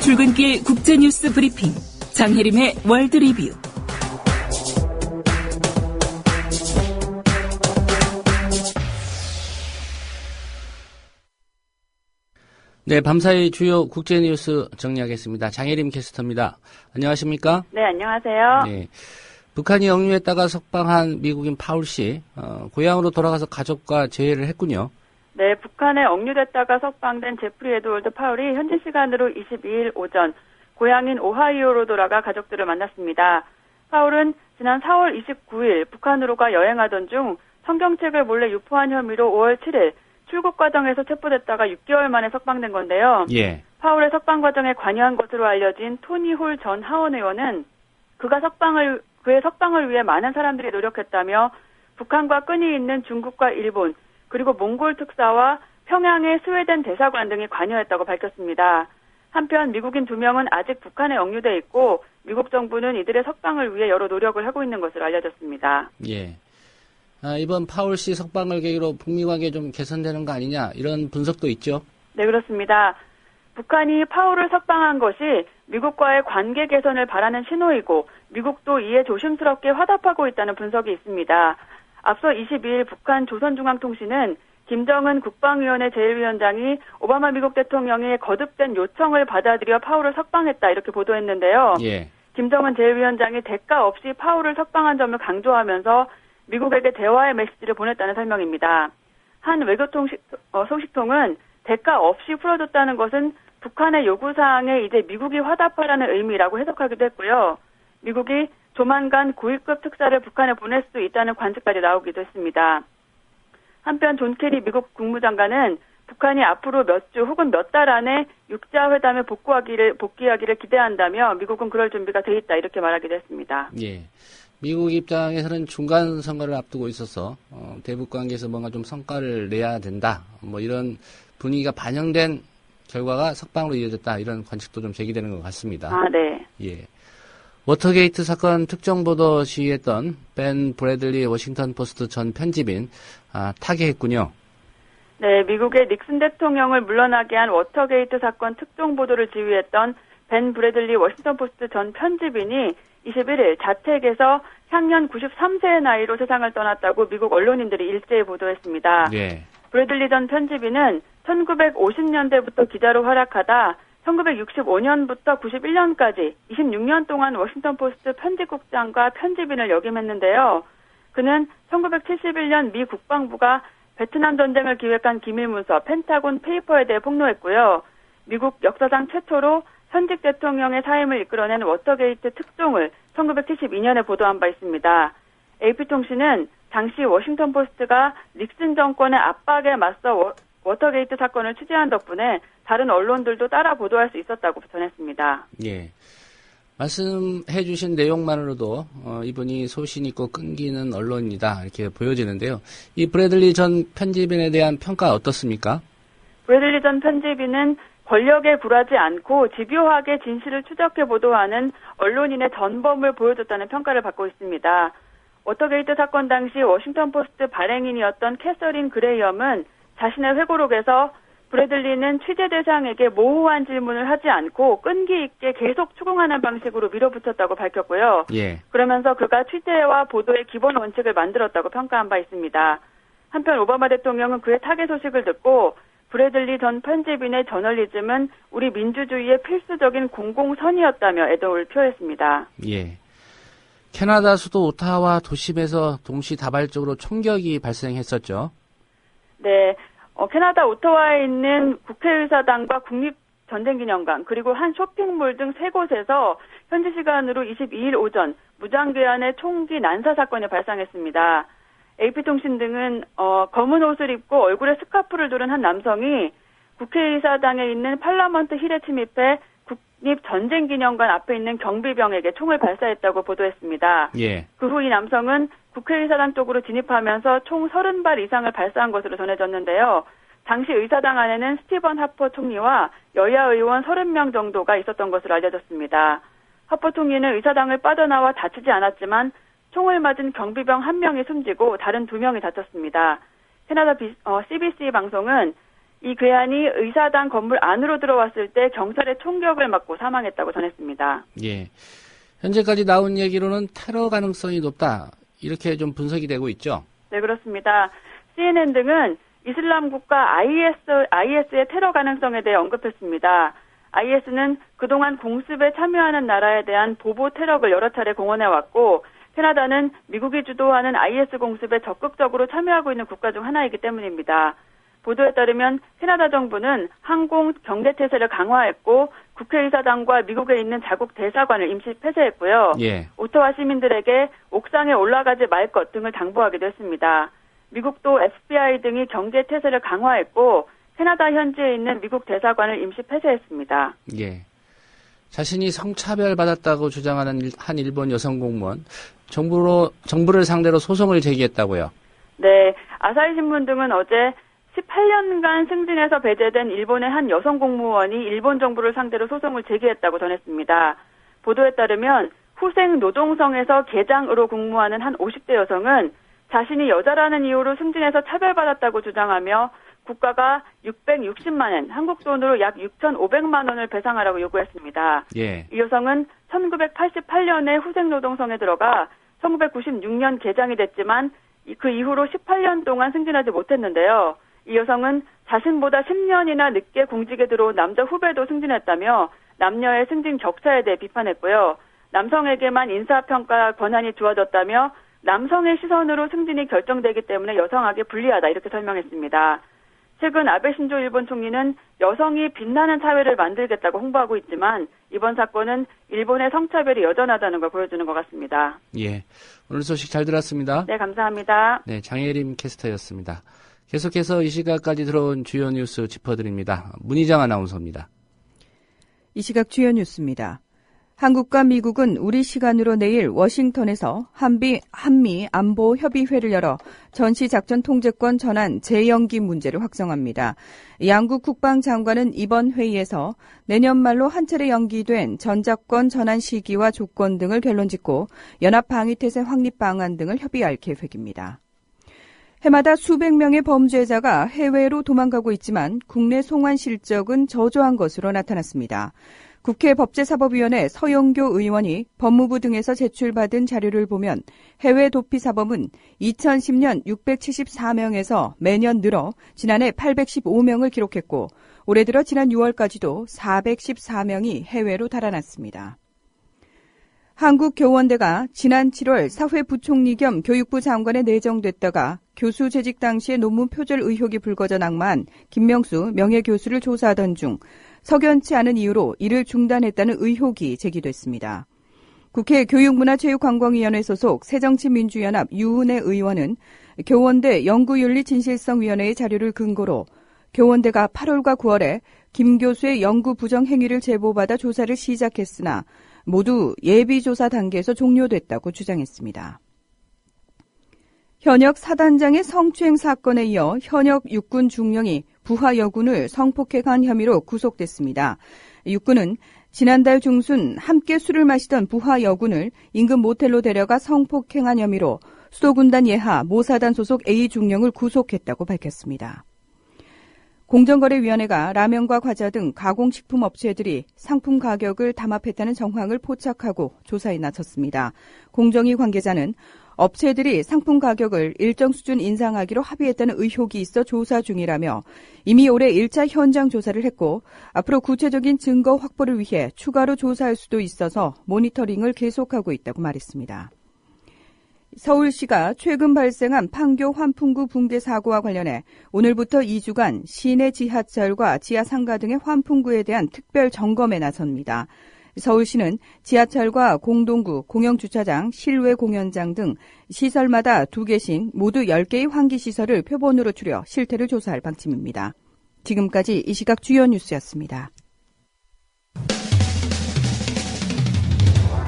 출근길 국제뉴스 브리핑 장혜림의 월드 리뷰. 네, 밤사이 주요 국제뉴스 정리하겠습니다. 장혜림 캐스터입니다. 안녕하십니까? 네, 안녕하세요. 네. 북한이 억류했다가 석방한 미국인 파울 씨, 고향으로 돌아가서 가족과 재회를 했군요. 네, 북한에 억류됐다가 석방된 제프리 에드월드 파울이 현지 시간으로 22일 오전 고향인 오하이오로 돌아가 가족들을 만났습니다. 파울은 지난 4월 29일 북한으로가 여행하던 중 성경책을 몰래 유포한 혐의로 5월 7일 출국 과정에서 체포됐다가 6개월 만에 석방된 건데요. 예. 파울의 석방 과정에 관여한 것으로 알려진 토니 홀 전 하원 의원은 그의 석방을 위해 많은 사람들이 노력했다며 북한과 끈이 있는 중국과 일본 그리고 몽골 특사와 평양의 스웨덴 대사관 등이 관여했다고 밝혔습니다. 한편 미국인 2명은 아직 북한에 억류돼 있고 미국 정부는 이들의 석방을 위해 여러 노력을 하고 있는 것으로 알려졌습니다. 예. 이번 파울 씨 석방을 계기로 북미 관계 좀 개선되는 거 아니냐 이런 분석도 있죠? 네, 그렇습니다. 북한이 파울을 석방한 것이 미국과의 관계 개선을 바라는 신호이고 미국도 이에 조심스럽게 화답하고 있다는 분석이 있습니다. 앞서 22일 북한 조선중앙통신은 김정은 국방위원회 제1위원장이 오바마 미국 대통령의 거듭된 요청을 받아들여 파울을 석방했다 이렇게 보도했는데요. 예. 김정은 제1위원장이 대가 없이 파울을 석방한 점을 강조하면서 미국에게 대화의 메시지를 보냈다는 설명입니다. 한 소식통은 대가 없이 풀어줬다는 것은 북한의 요구사항에 이제 미국이 화답하라는 의미라고 해석하기도 했고요. 미국이 조만간 고위급 특사를 북한에 보낼 수도 있다는 관측까지 나오기도 했습니다. 한편 존 케리 미국 국무장관은 북한이 앞으로 몇 주 혹은 몇 달 안에 육자회담에 복귀하기를 기대한다며 미국은 그럴 준비가 돼 있다 이렇게 말하기도 했습니다. 예. 미국 입장에서는 중간 선거를 앞두고 있어서 대북 관계에서 뭔가 좀 성과를 내야 된다. 뭐 이런 분위기가 반영된 결과가 석방으로 이어졌다. 이런 관측도 좀 제기되는 것 같습니다. 아, 네. 예. 워터게이트 사건 특정 보도 시위했던 벤 브래들리 워싱턴 포스트 전 편집인 타계했군요. 네, 미국의 닉슨 대통령을 물러나게 한 워터게이트 사건 특정 보도를 지휘했던 벤 브래들리 워싱턴 포스트 전 편집인이 21일 자택에서 향년 93세의 나이로 세상을 떠났다고 미국 언론인들이 일제히 보도했습니다. 예. 브래들리 전 편집인은 1950년대부터 기자로 활약하다 1965년부터 91년까지 26년 동안 워싱턴 포스트 편집국장과 편집인을 역임했는데요. 그는 1971년 미 국방부가 베트남 전쟁을 기획한 기밀문서 펜타곤 페이퍼에 대해 폭로했고요. 미국 역사상 최초로 현직 대통령의 사임을 이끌어낸 워터게이트 특종을 1972년에 보도한 바 있습니다. AP통신은 당시 워싱턴포스트가 닉슨 정권의 압박에 맞서 워터게이트 사건을 취재한 덕분에 다른 언론들도 따라 보도할 수 있었다고 전했습니다. 예. 말씀해 주신 내용만으로도 이분이 소신 있고 끈기는 언론이다 이렇게 보여지는데요. 이 브래들리 전 편집인에 대한 평가 어떻습니까? 브래들리 전 편집인은 권력에 굴하지 않고 집요하게 진실을 추적해 보도하는 언론인의 전범을 보여줬다는 평가를 받고 있습니다. 워터게이트 사건 당시 워싱턴포스트 발행인이었던 캐서린 그레이엄은 자신의 회고록에서 브래들리는 취재 대상에게 모호한 질문을 하지 않고 끈기 있게 계속 추궁하는 방식으로 밀어붙였다고 밝혔고요. 예. 그러면서 그가 취재와 보도의 기본 원칙을 만들었다고 평가한 바 있습니다. 한편 오바마 대통령은 그의 타계 소식을 듣고 브래들리 전 편집인의 저널리즘은 우리 민주주의의 필수적인 공공선이었다며 애도를 표했습니다. 예. 캐나다 수도 오타와 도심에서 동시다발적으로 총격이 발생했었죠. 네. 캐나다 오타와에 있는 국회의사당과 국립전쟁기념관 그리고 한 쇼핑몰 등 세 곳에서 현지 시간으로 22일 오전 무장괴한의 총기 난사 사건이 발생했습니다. AP통신 등은 검은 옷을 입고 얼굴에 스카프를 두른 한 남성이 국회의사당에 있는 팔라먼트 힐에 침입해 국립전쟁기념관 앞에 있는 경비병에게 총을 발사했다고 보도했습니다. 예. 그 후 이 남성은 국회의사당 쪽으로 진입하면서 총 30발 이상을 발사한 것으로 전해졌는데요. 당시 의사당 안에는 스티븐 하퍼 총리와 여야 의원 30명 정도가 있었던 것으로 알려졌습니다. 하퍼 총리는 의사당을 빠져나와 다치지 않았지만 총을 맞은 경비병 1명이 숨지고 다른 2명이 다쳤습니다. 캐나다 CBC 방송은 이 괴한이 의사당 건물 안으로 들어왔을 때 경찰의 총격을 맞고 사망했다고 전했습니다. 예. 현재까지 나온 얘기로는 테러 가능성이 높다. 이렇게 좀 분석이 되고 있죠? 네, 그렇습니다. CNN 등은 이슬람 국가 IS의 테러 가능성에 대해 언급했습니다. IS는 그동안 공습에 참여하는 나라에 대한 보복 테러를 여러 차례 공언해왔고 캐나다는 미국이 주도하는 IS 공습에 적극적으로 참여하고 있는 국가 중 하나이기 때문입니다. 보도에 따르면 캐나다 정부는 항공 경계 태세를 강화했고 국회의사당과 미국에 있는 자국 대사관을 임시 폐쇄했고요. 예. 오타와 시민들에게 옥상에 올라가지 말 것 등을 당부하기도 했습니다. 미국도 FBI 등이 경계 태세를 강화했고 캐나다 현지에 있는 미국 대사관을 임시 폐쇄했습니다. 예. 자신이 성차별 받았다고 주장하는 한 일본 여성 공무원, 정부를 상대로 소송을 제기했다고요. 네, 아사히 신문 등은 어제 18년간 승진해서 배제된 일본의 한 여성 공무원이 일본 정부를 상대로 소송을 제기했다고 전했습니다. 보도에 따르면 후생 노동성에서 계장으로 근무하는 한 50대 여성은 자신이 여자라는 이유로 승진해서 차별받았다고 주장하며 국가가 660만 엔, 한국 돈으로 약 6,500만 원을 배상하라고 요구했습니다. 예. 이 여성은 1988년에 후생노동성에 들어가 1996년 개장이 됐지만 그 이후로 18년 동안 승진하지 못했는데요. 이 여성은 자신보다 10년이나 늦게 공직에 들어온 남자 후배도 승진했다며 남녀의 승진 격차에 대해 비판했고요. 남성에게만 인사평가 권한이 주어졌다며 남성의 시선으로 승진이 결정되기 때문에 여성에게 불리하다 이렇게 설명했습니다. 최근 아베 신조 일본 총리는 여성이 빛나는 사회를 만들겠다고 홍보하고 있지만 이번 사건은 일본의 성차별이 여전하다는 걸 보여주는 것 같습니다. 예, 오늘 소식 잘 들었습니다. 네, 감사합니다. 네, 장혜림 캐스터였습니다. 계속해서 이 시각까지 들어온 주요 뉴스 짚어드립니다. 문희정 아나운서입니다. 이 시각 주요 뉴스입니다. 한국과 미국은 우리 시간으로 내일 워싱턴에서 한미 안보 협의회를 열어 전시작전 통제권 전환 재연기 문제를 확정합니다. 양국 국방장관은 이번 회의에서 내년 말로 한 차례 연기된 전작권 전환 시기와 조건 등을 결론짓고 연합방위태세 확립 방안 등을 협의할 계획입니다. 해마다 수백 명의 범죄자가 해외로 도망가고 있지만 국내 송환 실적은 저조한 것으로 나타났습니다. 국회 법제사법위원회 서영교 의원이 법무부 등에서 제출받은 자료를 보면 해외 도피 사범은 2010년 674명에서 매년 늘어 지난해 815명을 기록했고 올해 들어 지난 6월까지도 414명이 해외로 달아났습니다. 한국교원대가 지난 7월 사회부총리 겸 교육부 장관에 내정됐다가 교수 재직 당시에 논문 표절 의혹이 불거져 낙마한 김명수 명예교수를 조사하던 중 석연치 않은 이유로 이를 중단했다는 의혹이 제기됐습니다. 국회 교육문화체육관광위원회 소속 새정치민주연합 유은혜 의원은 교원대 연구윤리진실성위원회의 자료를 근거로 교원대가 8월과 9월에 김 교수의 연구 부정 행위를 제보받아 조사를 시작했으나 모두 예비조사 단계에서 종료됐다고 주장했습니다. 현역 사단장의 성추행 사건에 이어 현역 육군 중령이 부하 여군을 성폭행한 혐의로 구속됐습니다. 육군은 지난달 중순 함께 술을 마시던 부하 여군을 인근 모텔로 데려가 성폭행한 혐의로 수도군단 예하 모사단 소속 A 중령을 구속했다고 밝혔습니다. 공정거래위원회가 라면과 과자 등 가공식품 업체들이 상품 가격을 담합했다는 정황을 포착하고 조사에 나섰습니다. 공정위 관계자는 업체들이 상품 가격을 일정 수준 인상하기로 합의했다는 의혹이 있어 조사 중이라며 이미 올해 1차 현장 조사를 했고 앞으로 구체적인 증거 확보를 위해 추가로 조사할 수도 있어서 모니터링을 계속하고 있다고 말했습니다. 서울시가 최근 발생한 판교 환풍구 붕괴 사고와 관련해 오늘부터 2주간 시내 지하철과 지하상가 등의 환풍구에 대한 특별 점검에 나섭니다. 서울시는 지하철과 공동구, 공영주차장, 실외 공연장 등 시설마다 2개씩 모두 10개의 환기시설을 표본으로 추려 실태를 조사할 방침입니다. 지금까지 이 시각 주요 뉴스였습니다.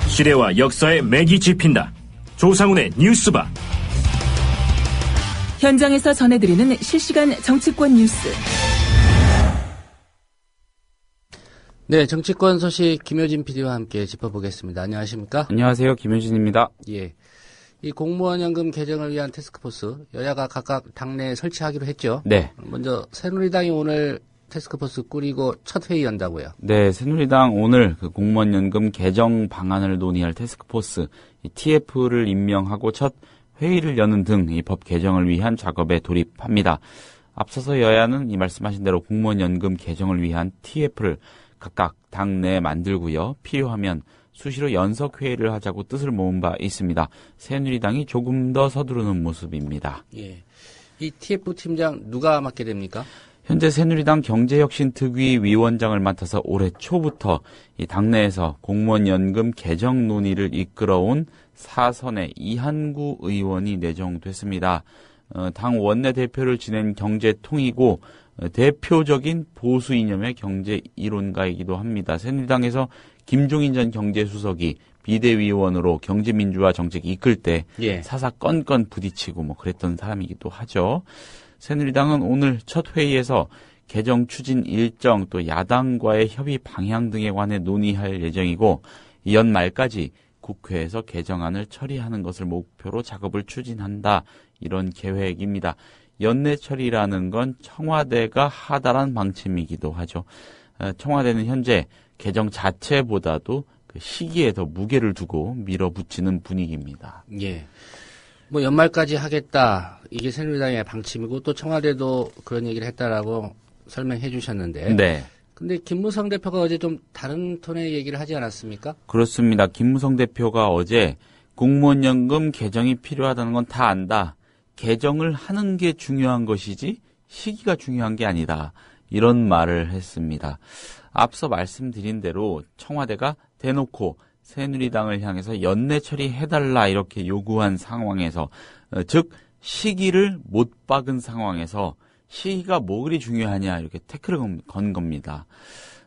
시대와 역사의 맥이 짚힌다. 조상훈의 뉴스바. 현장에서 전해드리는 실시간 정치권 뉴스. 네, 정치권 소식 김효진 PD와 함께 짚어보겠습니다. 안녕하십니까? 안녕하세요. 김효진입니다. 예. 이 공무원 연금 개정을 위한 태스크포스, 여야가 각각 당내에 설치하기로 했죠? 네. 먼저 새누리당이 오늘 태스크포스 꾸리고 첫 회의 연다고요? 네, 새누리당 오늘 그 공무원 연금 개정 방안을 논의할 태스크포스 TF를 임명하고 첫 회의를 여는 등 이 법 개정을 위한 작업에 돌입합니다. 앞서서 여야는 이 말씀하신 대로 공무원 연금 개정을 위한 TF를 각각 당내에 만들고요. 필요하면 수시로 연석 회의를 하자고 뜻을 모은 바 있습니다. 새누리당이 조금 더 서두르는 모습입니다. 예. 이 TF 팀장 누가 맡게 됩니까? 현재 새누리당 경제혁신특위 위원장을 맡아서 올해 초부터 이 당내에서 공무원 연금 개정 논의를 이끌어온 사선의 이한구 의원이 내정됐습니다. 당 원내대표를 지낸 경제통이고 대표적인 보수 이념의 경제 이론가이기도 합니다. 새누리당에서 김종인 전 경제수석이 비대위원으로 경제민주화 정책 이끌 때 사사건건 부딪히고 뭐 그랬던 사람이기도 하죠. 새누리당은 오늘 첫 회의에서 개정 추진 일정 또 야당과의 협의 방향 등에 관해 논의할 예정이고 연말까지 국회에서 개정안을 처리하는 것을 목표로 작업을 추진한다. 이런 계획입니다. 연내 처리라는 건 청와대가 하달한 방침이기도 하죠. 청와대는 현재 개정 자체보다도 그 시기에 더 무게를 두고 밀어붙이는 분위기입니다. 예. 뭐 연말까지 하겠다. 이게 새누리당의 방침이고 또 청와대도 그런 얘기를 했다라고 설명해 주셨는데. 네. 근데 김무성 대표가 어제 좀 다른 톤의 얘기를 하지 않았습니까? 그렇습니다. 김무성 대표가 어제 공무원 연금 개정이 필요하다는 건 다 안다. 개정을 하는 게 중요한 것이지 시기가 중요한 게 아니다. 이런 말을 했습니다. 앞서 말씀드린 대로 청와대가 대놓고 새누리당을 향해서 연내 처리해달라 이렇게 요구한 상황에서 즉 시기를 못 박은 상황에서 시기가 뭐 그리 중요하냐 이렇게 태클을 건 겁니다.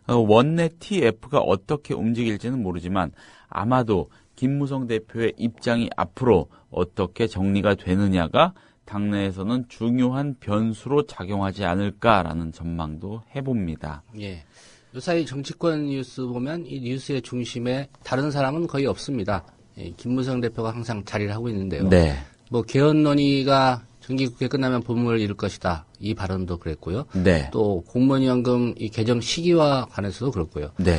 원내 TF가 어떻게 움직일지는 모르지만 아마도 김무성 대표의 입장이 앞으로 어떻게 정리가 되느냐가 당내에서는 중요한 변수로 작용하지 않을까라는 전망도 해봅니다. 예. 요사이 정치권 뉴스 보면 이 뉴스의 중심에 다른 사람은 거의 없습니다. 예, 김무성 대표가 항상 자리를 하고 있는데요. 네. 뭐 개헌 논의가 정기국회 끝나면 본문을 이룰 것이다. 이 발언도 그랬고요. 네. 또 공무원연금 이 개정 시기와 관해서도 그렇고요. 네.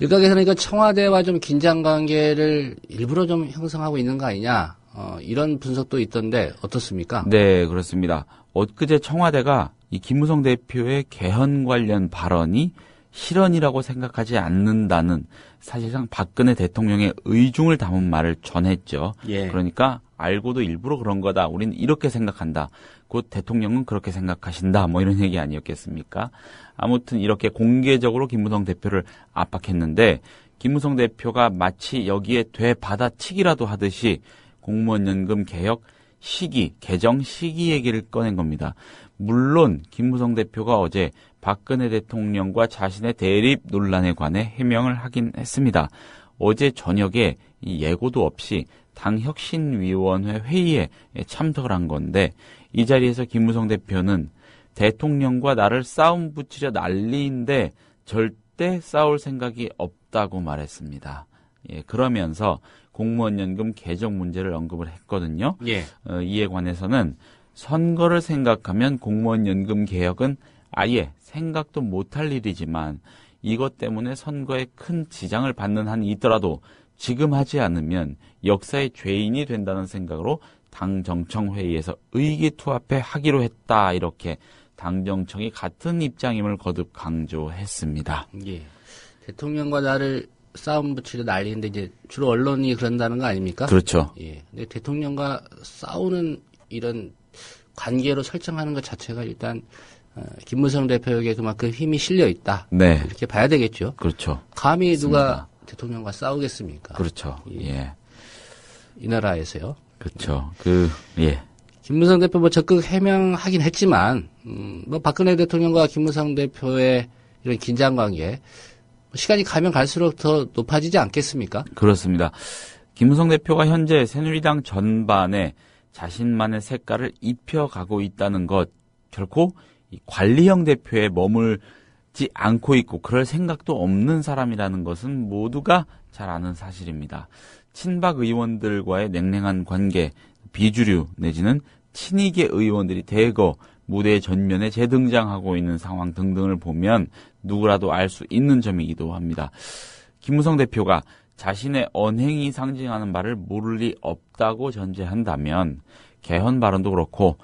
일각에서는 이거 청와대와 좀 긴장 관계를 일부러 좀 형성하고 있는 거 아니냐. 이런 분석도 있던데 어떻습니까? 네, 그렇습니다. 엊그제 청와대가 이 김무성 대표의 개헌 관련 발언이 실언이라고 생각하지 않는다는 사실상 박근혜 대통령의 의중을 담은 말을 전했죠. 예. 그러니까 알고도 일부러 그런 거다. 우리는 이렇게 생각한다. 곧 대통령은 그렇게 생각하신다. 뭐 이런 얘기 아니었겠습니까? 아무튼 이렇게 공개적으로 김무성 대표를 압박했는데 김무성 대표가 마치 여기에 되받아치기라도 하듯이 공무원 연금 개혁 시기, 개정 시기 얘기를 꺼낸 겁니다. 물론 김무성 대표가 어제 박근혜 대통령과 자신의 대립 논란에 관해 해명을 하긴 했습니다. 어제 저녁에 예고도 없이 당 혁신위원회 회의에 참석을 한 건데 이 자리에서 김무성 대표는 대통령과 나를 싸움 붙이려 난리인데 절대 싸울 생각이 없다고 말했습니다. 예, 그러면서 공무원 연금 개정 문제를 언급을 했거든요. 예. 이에 관해서는 선거를 생각하면 공무원 연금 개혁은 아예 생각도 못할 일이지만 이것 때문에 선거에 큰 지장을 받는 한이 있더라도 지금 하지 않으면 역사의 죄인이 된다는 생각으로 당정청회의에서 의기투합해 하기로 했다. 이렇게 당정청이 같은 입장임을 거듭 강조했습니다. 예. 대통령과 나를 싸움 붙이려 난리인데 이제 주로 언론이 그런다는 거 아닙니까? 그렇죠. 예. 근데 대통령과 싸우는 이런 관계로 설정하는 것 자체가 일단 김무성 대표에게 그만큼 힘이 실려 있다. 네. 이렇게 봐야 되겠죠. 그렇죠. 감히 맞습니다. 누가 대통령과 싸우겠습니까? 그렇죠. 예. 이 나라에서요. 그렇죠. 예. 김무성 대표 뭐 적극 해명하긴 했지만 뭐 박근혜 대통령과 김무성 대표의 이런 긴장 관계 시간이 가면 갈수록 더 높아지지 않겠습니까? 그렇습니다. 김무성 대표가 현재 새누리당 전반에 자신만의 색깔을 입혀가고 있다는 것 결코 이 관리형 대표에 머물지 않고 있고 그럴 생각도 없는 사람이라는 것은 모두가 잘 아는 사실입니다. 친박 의원들과의 냉랭한 관계, 비주류 내지는 친이계 의원들이 대거 무대 전면에 재등장하고 있는 상황 등등을 보면 누구라도 알 수 있는 점이기도 합니다. 김무성 대표가 자신의 언행이 상징하는 말을 모를 리 없다고 전제한다면 개헌 발언도 그렇고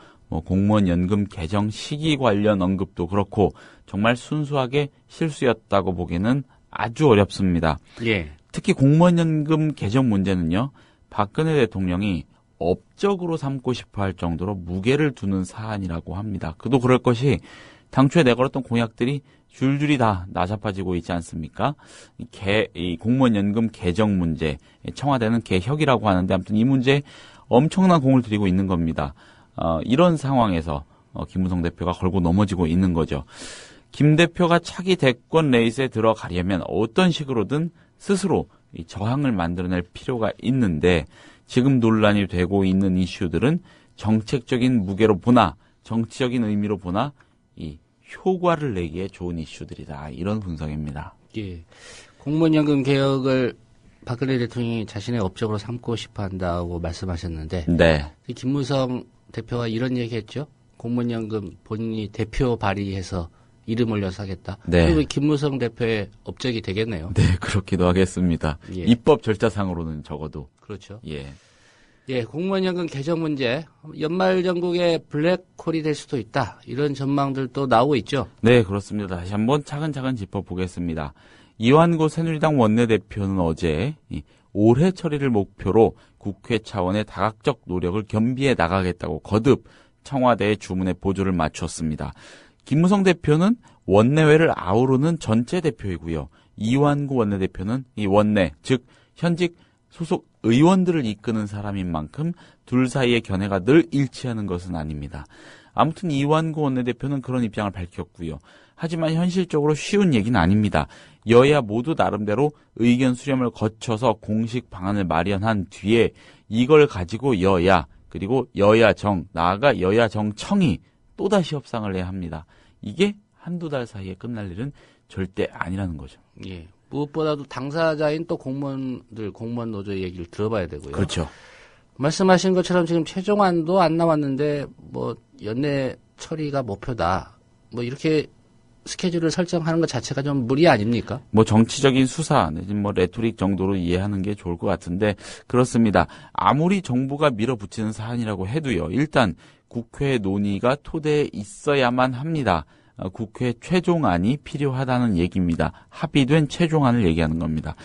공무원 연금 개정 시기 관련 언급도 그렇고 정말 순수하게 실수였다고 보기는 아주 어렵습니다. 예. 특히 공무원 연금 개정 문제는요. 박근혜 대통령이 업적으로 삼고 싶어 할 정도로 무게를 두는 사안이라고 합니다. 그도 그럴 것이 당초에 내걸었던 공약들이 줄줄이 다 나자빠지고 있지 않습니까? 이 공무원 연금 개정 문제, 청와대는 개혁이라고 하는데 아무튼 이 문제에 엄청난 공을 들이고 있는 겁니다. 이런 상황에서 김무성 대표가 걸고 넘어지고 있는 거죠. 김 대표가 차기 대권 레이스에 들어가려면 어떤 식으로든 스스로 이 저항을 만들어낼 필요가 있는데 지금 논란이 되고 있는 이슈들은 정책적인 무게로 보나 정치적인 의미로 보나 이 효과를 내기에 좋은 이슈들이다. 이런 분석입니다. 예. 공무원연금 개혁을 박근혜 대통령이 자신의 업적으로 삼고 싶어 한다고 말씀하셨는데 네. 김무성 대표가 이런 얘기했죠. 공무원연금 본인이 대표 발의해서 이름 올려서 하겠다. 네. 그리고 김무성 대표의 업적이 되겠네요. 네, 그렇기도 하겠습니다. 예. 입법 절차상으로는 적어도. 그렇죠. 예. 예, 공무원연금 개정 문제, 연말 전국의 블랙홀이 될 수도 있다. 이런 전망들도 나오고 있죠. 네, 그렇습니다. 다시 한번 차근차근 짚어보겠습니다. 이완구 새누리당 원내대표는 어제 올해 처리를 목표로 국회 차원의 다각적 노력을 겸비해 나가겠다고 거듭 청와대의 주문에 보조를 맞췄습니다. 김무성 대표는 원내외를 아우르는 전체 대표이고요. 이완구 원내대표는 이 원내, 즉 현직 소속 의원들을 이끄는 사람인 만큼 둘 사이의 견해가 늘 일치하는 것은 아닙니다. 아무튼 이완구 원내대표는 그런 입장을 밝혔고요. 하지만 현실적으로 쉬운 얘기는 아닙니다. 여야 모두 나름대로 의견 수렴을 거쳐서 공식 방안을 마련한 뒤에 이걸 가지고 여야 그리고 여야정 나아가 여야정청이 또다시 협상을 해야 합니다. 이게 한두 달 사이에 끝날 일은 절대 아니라는 거죠. 예. 무엇보다도 당사자인 또 공무원 노조의 얘기를 들어봐야 되고요. 그렇죠. 말씀하신 것처럼 지금 최종안도 안 나왔는데 뭐 연내 처리가 목표다. 뭐 이렇게 스케줄을 설정하는 것 자체가 좀 무리 아닙니까? 뭐 정치적인 수사 내지 뭐 레토릭 정도로 이해하는 게 좋을 것 같은데 그렇습니다. 아무리 정부가 밀어붙이는 사안이라고 해도요. 일단 국회 논의가 토대에 있어야만 합니다. 국회 최종안이 필요하다는 얘기입니다. 합의된 최종안을 얘기하는 겁니다.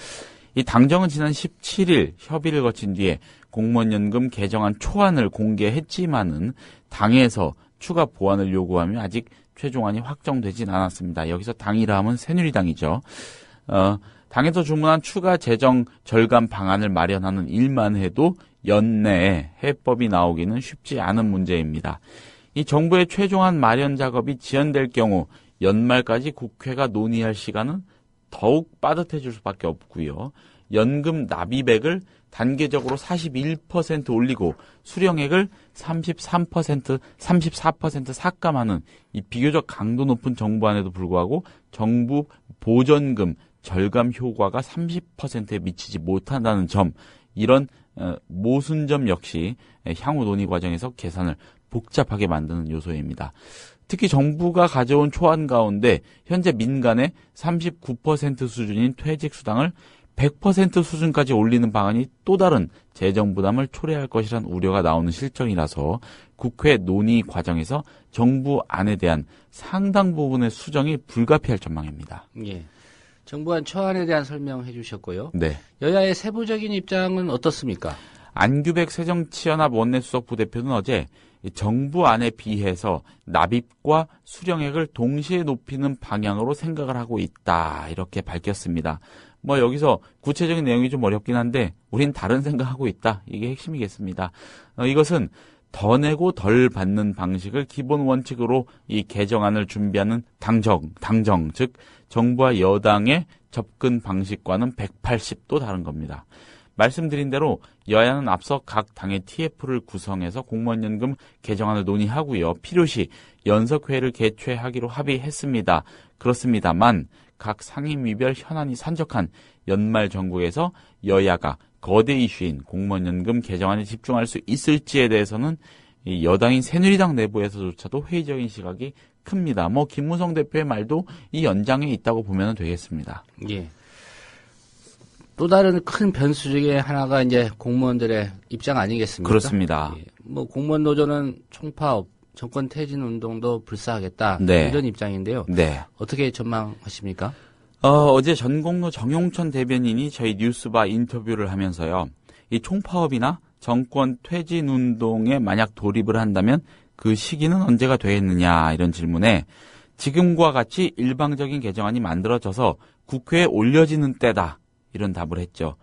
이 당정은 지난 17일 협의를 거친 뒤에 공무원연금 개정안 초안을 공개했지만은 당에서 추가 보완을 요구하며 아직 최종안이 확정되진 않았습니다. 여기서 당이라 하면 새누리당이죠. 당에서 주문한 추가 재정 절감 방안을 마련하는 일만 해도 연내에 해법이 나오기는 쉽지 않은 문제입니다. 이 정부의 최종안 마련 작업이 지연될 경우 연말까지 국회가 논의할 시간은 더욱 빠듯해질 수밖에 없고요. 연금 납입액을 단계적으로 41% 올리고 수령액을 34% 삭감하는 이 비교적 강도 높은 정부안에도 불구하고 정부 보전금 절감 효과가 30%에 미치지 못한다는 점, 이런 모순점 역시 향후 논의 과정에서 계산을 복잡하게 만드는 요소입니다. 특히 정부가 가져온 초안 가운데 현재 민간의 39% 수준인 퇴직수당을 100% 수준까지 올리는 방안이 또 다른 재정 부담을 초래할 것이란 우려가 나오는 실정이라서 국회 논의 과정에서 정부 안에 대한 상당 부분의 수정이 불가피할 전망입니다. 예. 정부안 초안에 대한 설명해 주셨고요. 네. 여야의 세부적인 입장은 어떻습니까? 안규백 새정치연합 원내수석 부대표는 어제 정부 안에 비해서 납입과 수령액을 동시에 높이는 방향으로 생각을 하고 있다, 이렇게 밝혔습니다. 여기서 구체적인 내용이 좀 어렵긴 한데 우린 다른 생각하고 있다, 이게 핵심이겠습니다. 이것은 더 내고 덜 받는 방식을 기본 원칙으로 이 개정안을 준비하는 당정, 즉 정부와 여당의 접근 방식과는 180도 다른 겁니다. 말씀드린 대로 여야는 앞서 각 당의 TF를 구성해서 공무원연금 개정안을 논의하고요. 필요시 연석회의를 개최하기로 합의했습니다. 그렇습니다만 각 상임위별 현안이 산적한 연말 정국에서 여야가 거대 이슈인 공무원연금 개정안에 집중할 수 있을지에 대해서는 이 여당인 새누리당 내부에서조차도 회의적인 시각이 큽니다. 김무성 대표의 말도 이 연장에 있다고 보면 되겠습니다. 예. 또 다른 큰 변수 중에 하나가 이제 공무원들의 입장 아니겠습니까? 그렇습니다. 예. 공무원 노조는 총파업, 정권 퇴진 운동도 불사하겠다, 네. 이런 입장인데요. 네. 어떻게 전망하십니까? 어제 전공로 정용천 대변인이 저희 뉴스바 인터뷰를 하면서요. 이 총파업이나 정권 퇴진 운동에 만약 돌입을 한다면 그 시기는 언제가 되겠느냐, 이런 질문에 지금과 같이 일방적인 개정안이 만들어져서 국회에 올려지는 때다, 이런 답을 했죠.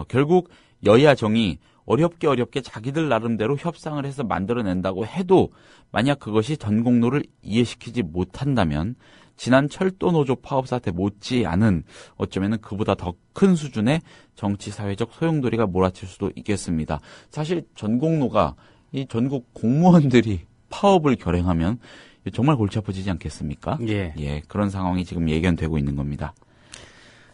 결국 여야정이 어렵게 자기들 나름대로 협상을 해서 만들어낸다고 해도 만약 그것이 전공로를 이해시키지 못한다면 지난 철도노조 파업 사태 못지않은, 어쩌면은 그보다 더 큰 수준의 정치 사회적 소용돌이가 몰아칠 수도 있겠습니다. 사실 전공로가 이 전국 공무원들이 파업을 결행하면 정말 골치 아파지지 않겠습니까? 예. 그런 상황이 지금 예견되고 있는 겁니다.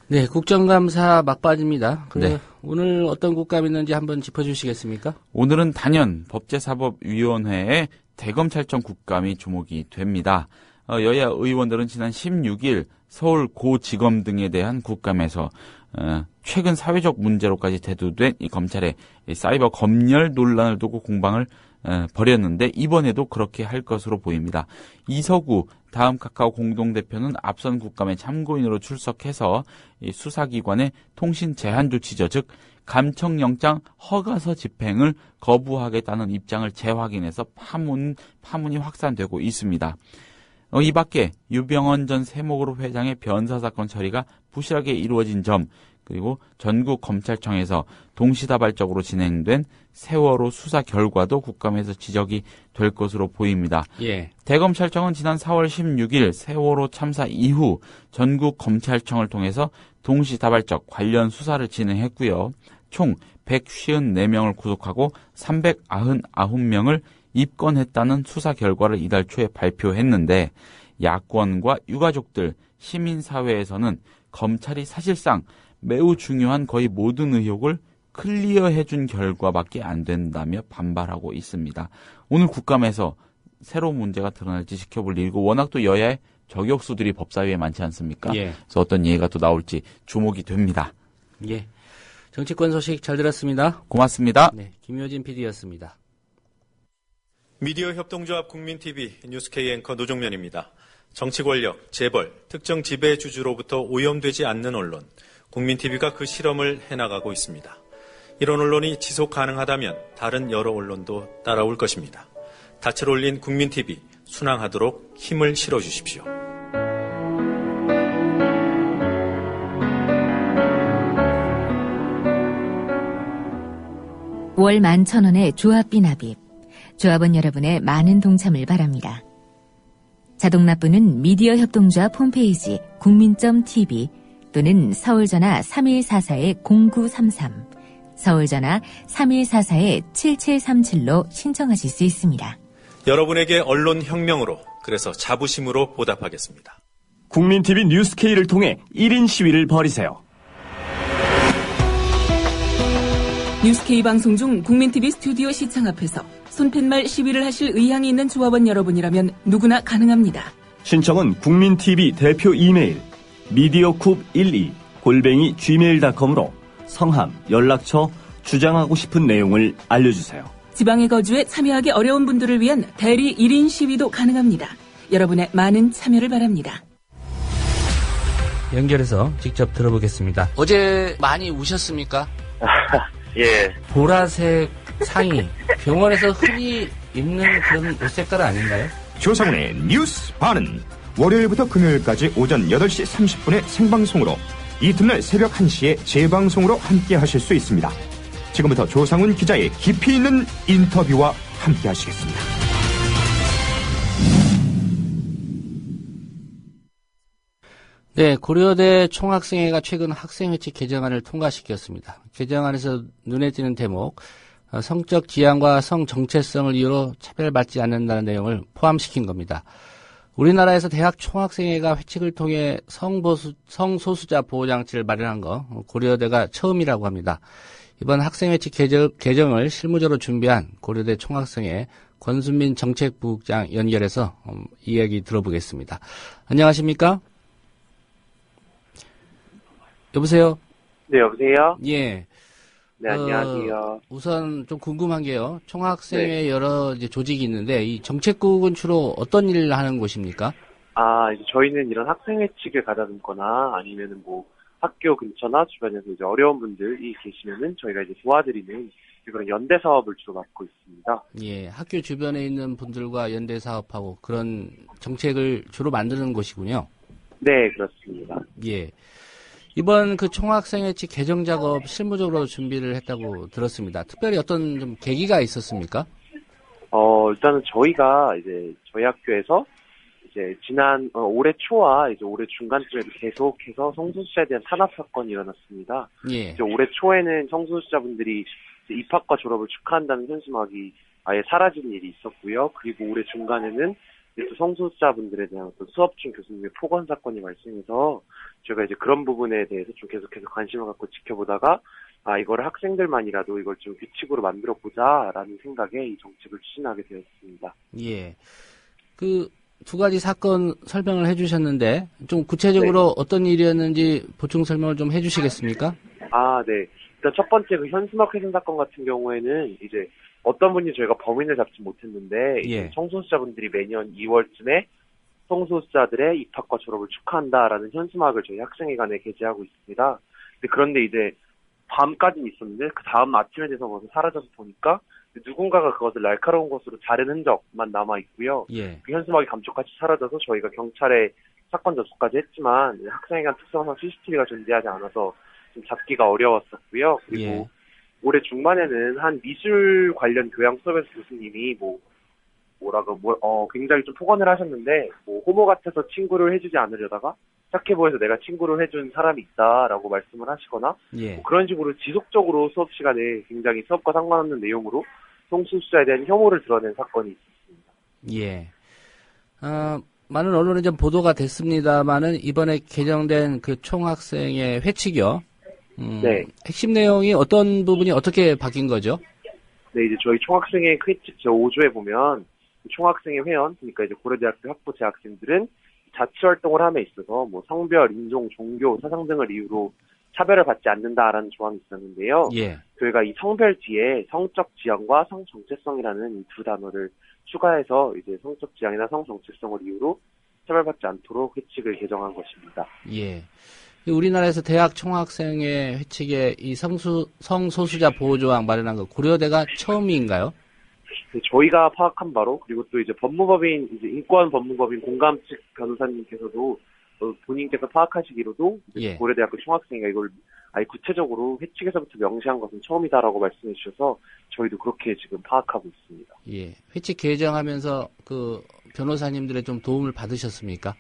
네, 국정감사 막바지입니다. 네. 오늘 어떤 국감 있는지 한번 짚어주시겠습니까? 오늘은 단연 법제사법위원회의 대검찰청 국감이 주목이 됩니다. 여야 의원들은 지난 16일 서울 고지검 등에 대한 국감에서 최근 사회적 문제로까지 대두된 이 검찰의 사이버 검열 논란을 두고 공방을 벌였는데 이번에도 그렇게 할 것으로 보입니다. 이서구 다음 카카오 공동대표는 앞선 국감에 참고인으로 출석해서 이 수사기관의 통신 제한 조치죠, 즉 감청영장 허가서 집행을 거부하겠다는 입장을 재확인해서 파문이 확산되고 있습니다. 이 밖에 유병헌 전 세모그룹 회장의 변사 사건 처리가 부실하게 이루어진 점, 그리고 전국 검찰청에서 동시다발적으로 진행된 세월호 수사 결과도 국감에서 지적이 될 것으로 보입니다. 예. 대검찰청은 지난 4월 16일 세월호 참사 이후 전국 검찰청을 통해서 동시다발적 관련 수사를 진행했고요. 총 154명을 구속하고 399명을 입건했다는 수사 결과를 이달 초에 발표했는데 야권과 유가족들, 시민사회에서는 검찰이 사실상 매우 중요한 거의 모든 의혹을 클리어해준 결과밖에 안 된다며 반발하고 있습니다. 오늘 국감에서 새로운 문제가 드러날지 지켜볼 일이고 워낙 또 여야의 저격수들이 법사위에 많지 않습니까? 예. 그래서 어떤 예가 또 나올지 주목이 됩니다. 예. 정치권 소식 잘 들었습니다. 고맙습니다. 네, 김효진 PD였습니다. 미디어 협동조합 국민TV 뉴스K 앵커 노종면입니다. 정치 권력, 재벌, 특정 지배주주로부터 오염되지 않는 언론, 국민TV가 그 실험을 해나가고 있습니다. 이런 언론이 지속 가능하다면 다른 여러 언론도 따라올 것입니다. 닻을 올린 국민TV, 순항하도록 힘을 실어주십시오. 월 11,000원의 조합비 납입. 조합원 여러분의 많은 동참을 바랍니다. 자동납부는 미디어 협동조합 홈페이지 국민.tv 또는 서울전화 3144-0933, 서울전화 3144-7737로 신청하실 수 있습니다. 여러분에게 언론혁명으로, 그래서 자부심으로 보답하겠습니다. 국민TV 뉴스K를 통해 1인 시위를 벌이세요. 뉴스K 방송 중 국민TV 스튜디오 시청 앞에서 손팻말 시위를 하실 의향이 있는 조합원 여러분이라면 누구나 가능합니다. 신청은 국민TV 대표 이메일 mediacoup12@gmail.com으로 성함, 연락처, 주장하고 싶은 내용을 알려주세요. 지방에 거주해 참여하기 어려운 분들을 위한 대리 1인 시위도 가능합니다. 여러분의 많은 참여를 바랍니다. 연결해서 직접 들어보겠습니다. 어제 많이 우셨습니까? 예. 보라색 상의, 병원에서 흔히 입는 그런 옷 색깔 아닌가요? 조상훈의 뉴스 반은 월요일부터 금요일까지 오전 8시 30분에 생방송으로, 이튿날 새벽 1시에 재방송으로 함께 하실 수 있습니다. 지금부터 조상훈 기자의 깊이 있는 인터뷰와 함께 하시겠습니다. 네, 고려대 총학생회가 최근 학생회칙 개정안을 통과시켰습니다. 개정안에서 눈에 띄는 대목, 성적 지향과 성 정체성을 이유로 차별받지 않는다는 내용을 포함시킨 겁니다. 우리나라에서 대학 총학생회가 회칙을 통해 성소수자 보호장치를 마련한 거 고려대가 처음이라고 합니다. 이번 학생회칙 개정을 실무적으로 준비한 고려대 총학생회 권순민 정책부국장 연결해서 이야기 들어보겠습니다. 안녕하십니까? 여보세요? 네, 여보세요? 예. 네, 안녕하세요. 우선 좀 궁금한 게요. 총학생회 여러 이제 조직이 있는데, 이 정책국은 주로 어떤 일을 하는 곳입니까? 이제 저희는 이런 학생회칙을 가다듬거나 아니면은 뭐 학교 근처나 주변에서 이제 어려운 분들이 계시면은 저희가 이제 도와드리는 그런 연대 사업을 주로 맡고 있습니다. 예, 학교 주변에 있는 분들과 연대 사업하고 그런 정책을 주로 만드는 곳이군요. 네, 그렇습니다. 예. 이번 그 총학생회칙 개정 작업 실무적으로 준비를 했다고 들었습니다. 특별히 어떤 좀 계기가 있었습니까? 일단은 저희가 이제 저희 학교에서 이제 지난 올해 초와 이제 올해 중간쯤에도 계속해서 성소수자에 대한 탄압 사건이 일어났습니다. 예. 이제 올해 초에는 성소수자분들이 이제 입학과 졸업을 축하한다는 현수막이 아예 사라진 일이 있었고요. 그리고 올해 중간에는 또 성소수자분들에 대한 어떤 수업 중 교수님의 폭언 사건이 발생해서 저희가 이제 그런 부분에 대해서 좀 계속해서 관심을 갖고 지켜보다가 이거를 학생들만이라도 이걸 좀 규칙으로 만들어 보자라는 생각에 이 정책을 추진하게 되었습니다. 예. 그 두 가지 사건 설명을 해주셨는데 좀 구체적으로 네. 어떤 일이었는지 보충 설명을 좀 해주시겠습니까? 네. 일단 첫 번째 그 현수막 훼손 사건 같은 경우에는 이제 어떤 분이 저희가 범인을 잡지 못했는데 예. 성소수자분들이 매년 2월쯤에 성소수자들의 입학과 졸업을 축하한다라는 현수막을 저희 학생회관에 게재하고 있습니다. 그런데 이제 밤까지는 있었는데 그 다음 아침에 돼서 사라져서 보니까 누군가가 그것을 날카로운 것으로 자른 흔적만 남아 있고요. 예. 그 현수막이 감쪽같이 사라져서 저희가 경찰에 사건 접수까지 했지만 학생회관 특성상 CCTV가 존재하지 않아서 좀 잡기가 어려웠었고요. 그리고 예. 올해 중반에는 한 미술 관련 교양 수업에서 교수님이 굉장히 좀 폭언을 하셨는데 호모 같아서 친구를 해주지 않으려다가 착해 보여서 내가 친구를 해준 사람이 있다라고 말씀을 하시거나 예. 그런 식으로 지속적으로 수업 시간에 굉장히 수업과 상관없는 내용으로 성소수자에 대한 혐오를 드러낸 사건이 있었습니다. 예. 많은 언론에 좀 보도가 됐습니다만은 이번에 개정된 그 총학생의 회칙이요. 네. 핵심 내용이 어떤 부분이 어떻게 바뀐 거죠? 네, 이제 저희 총학생회 회칙 제5조에 보면 총학생회 회원, 그러니까 이제 고려대학교 학부 재학생들은 자치활동을 함에 있어서 성별, 인종, 종교, 사상 등을 이유로 차별을 받지 않는다라는 조항이 있었는데요. 예. 저희가 이 성별 뒤에 성적 지향과 성정체성이라는 이 두 단어를 추가해서 이제 성적 지향이나 성정체성을 이유로 차별받지 않도록 회칙을 개정한 것입니다. 예. 우리나라에서 대학 총학생회 회칙에 이 성소수자 보호조항 마련한 거 고려대가 처음인가요? 저희가 파악한 바로, 그리고 또 이제 법무법인, 이제 인권법무법인 공감 측 변호사님께서도 본인께서 파악하시기로도 예. 고려대학교 총학생회가 이걸 아예 구체적으로 회칙에서부터 명시한 것은 처음이다라고 말씀해 주셔서 저희도 그렇게 지금 파악하고 있습니다. 예. 회칙 개정하면서 그 변호사님들의 좀 도움을 받으셨습니까?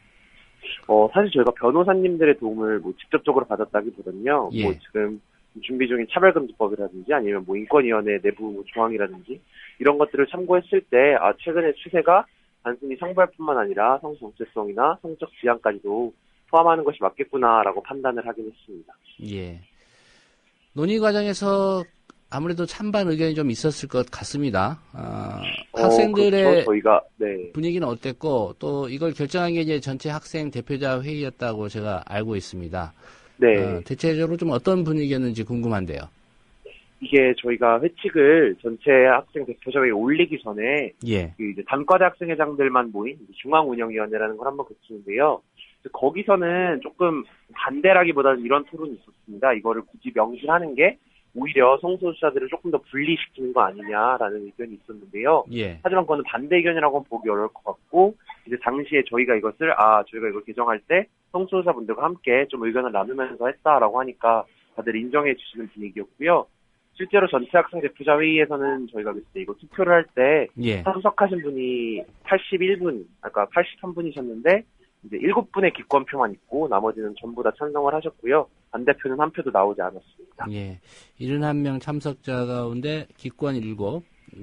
사실 저희가 변호사님들의 도움을 뭐 직접적으로 받았다기보다는요. 예. 뭐 지금 준비 중인 차별금지법이라든지 아니면 뭐 인권위원회 내부 조항이라든지 이런 것들을 참고했을 때 최근의 추세가 단순히 성별뿐만 아니라 성 정체성이나 성적 지향까지도 포함하는 것이 맞겠구나라고 판단을 하긴 했습니다. 예. 논의 과정에서 아무래도 찬반 의견이 좀 있었을 것 같습니다. 학생들의 그렇죠. 저희가 분위기는 어땠고 또 이걸 결정한 게 이제 전체 학생 대표자 회의였다고 제가 알고 있습니다. 네. 대체적으로 좀 어떤 분위기였는지 궁금한데요. 이게 저희가 회칙을 전체 학생 대표자회의에 올리기 전에 예. 이제 단과대 학생회장들만 모인 중앙운영위원회라는 걸 한번 거치는데요. 거기서는 조금 반대라기보다는 이런 토론이 있었습니다. 이거를 굳이 명시하는 게 오히려 성소수자들을 조금 더 분리시키는 거 아니냐라는 의견이 있었는데요. 예. 하지만 그거는 반대 의견이라고는 보기 어려울 것 같고, 이제 당시에 저희가 이걸 개정할 때 성소수자분들과 함께 좀 의견을 나누면서 했다라고 하니까 다들 인정해 주시는 분위기였고요. 실제로 전체 학생 대표자 회의에서는 저희가 그때 이거 투표를 할 때 예. 참석하신 분이 81분, 아까 83분이셨는데 이제 7분의 기권표만 있고 나머지는 전부 다 찬성을 하셨고요. 반대표는 한 표도 나오지 않았습니다. 예. 71명 참석자 가운데 기권 7,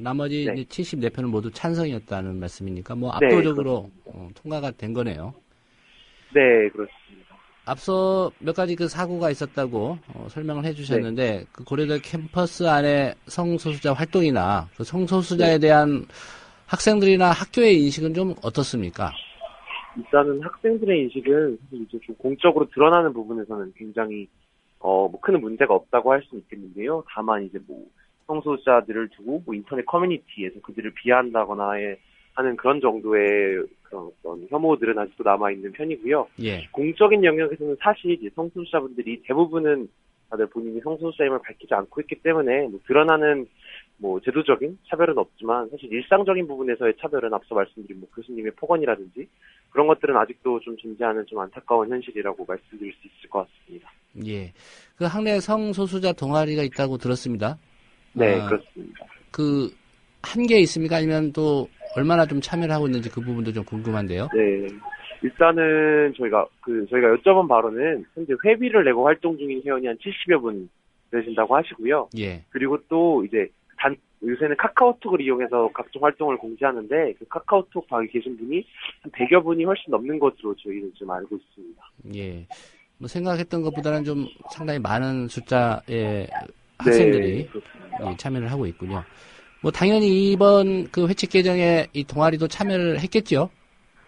나머지 네. 이제 74표는 모두 찬성이었다는 말씀이니까 뭐 압도적으로 통과가 된 거네요. 네, 그렇습니다. 앞서 몇 가지 그 사고가 있었다고 설명을 해주셨는데 그 고려대 캠퍼스 안에 성소수자 활동이나 그 성소수자에 대한 학생들이나 학교의 인식은 좀 어떻습니까? 일단은 학생들의 인식은 사실 이제 좀 공적으로 드러나는 부분에서는 굉장히 뭐 큰 문제가 없다고 할 수 있겠는데요. 다만 이제 뭐 성소수자들을 두고 뭐 인터넷 커뮤니티에서 그들을 비하한다거나 하는 그런 정도의 그런 어떤 혐오들은 아직도 남아 있는 편이고요. 예. 공적인 영역에서는 사실 이제 성소수자분들이 대부분은 다들 본인이 성소수자임을 밝히지 않고 있기 때문에 뭐 드러나는 뭐 제도적인 차별은 없지만 사실 일상적인 부분에서의 차별은 앞서 말씀드린 뭐 교수님의 폭언이라든지 그런 것들은 아직도 좀 존재하는 좀 안타까운 현실이라고 말씀드릴 수 있을 것 같습니다. 예. 그 학내 성소수자 동아리가 있다고 들었습니다. 네, 그렇습니다. 그 한 개 있습니까? 아니면 또 얼마나 좀 참여를 하고 있는지 그 부분도 좀 궁금한데요. 네. 일단은 저희가 여쭤본 바로는 현재 회비를 내고 활동 중인 회원이 한 70여 분 되신다고 하시고요. 예. 그리고 또 이제 요새는 카카오톡을 이용해서 각종 활동을 공지하는데 그 카카오톡 방에 계신 분이 한 100여 분이 훨씬 넘는 것으로 저희는 좀 알고 있습니다. 예. 뭐 생각했던 것보다는 좀 상당히 많은 숫자의 학생들이 참여를 하고 있군요. 뭐 당연히 이번 그 회칙 개정에 이 동아리도 참여를 했겠죠?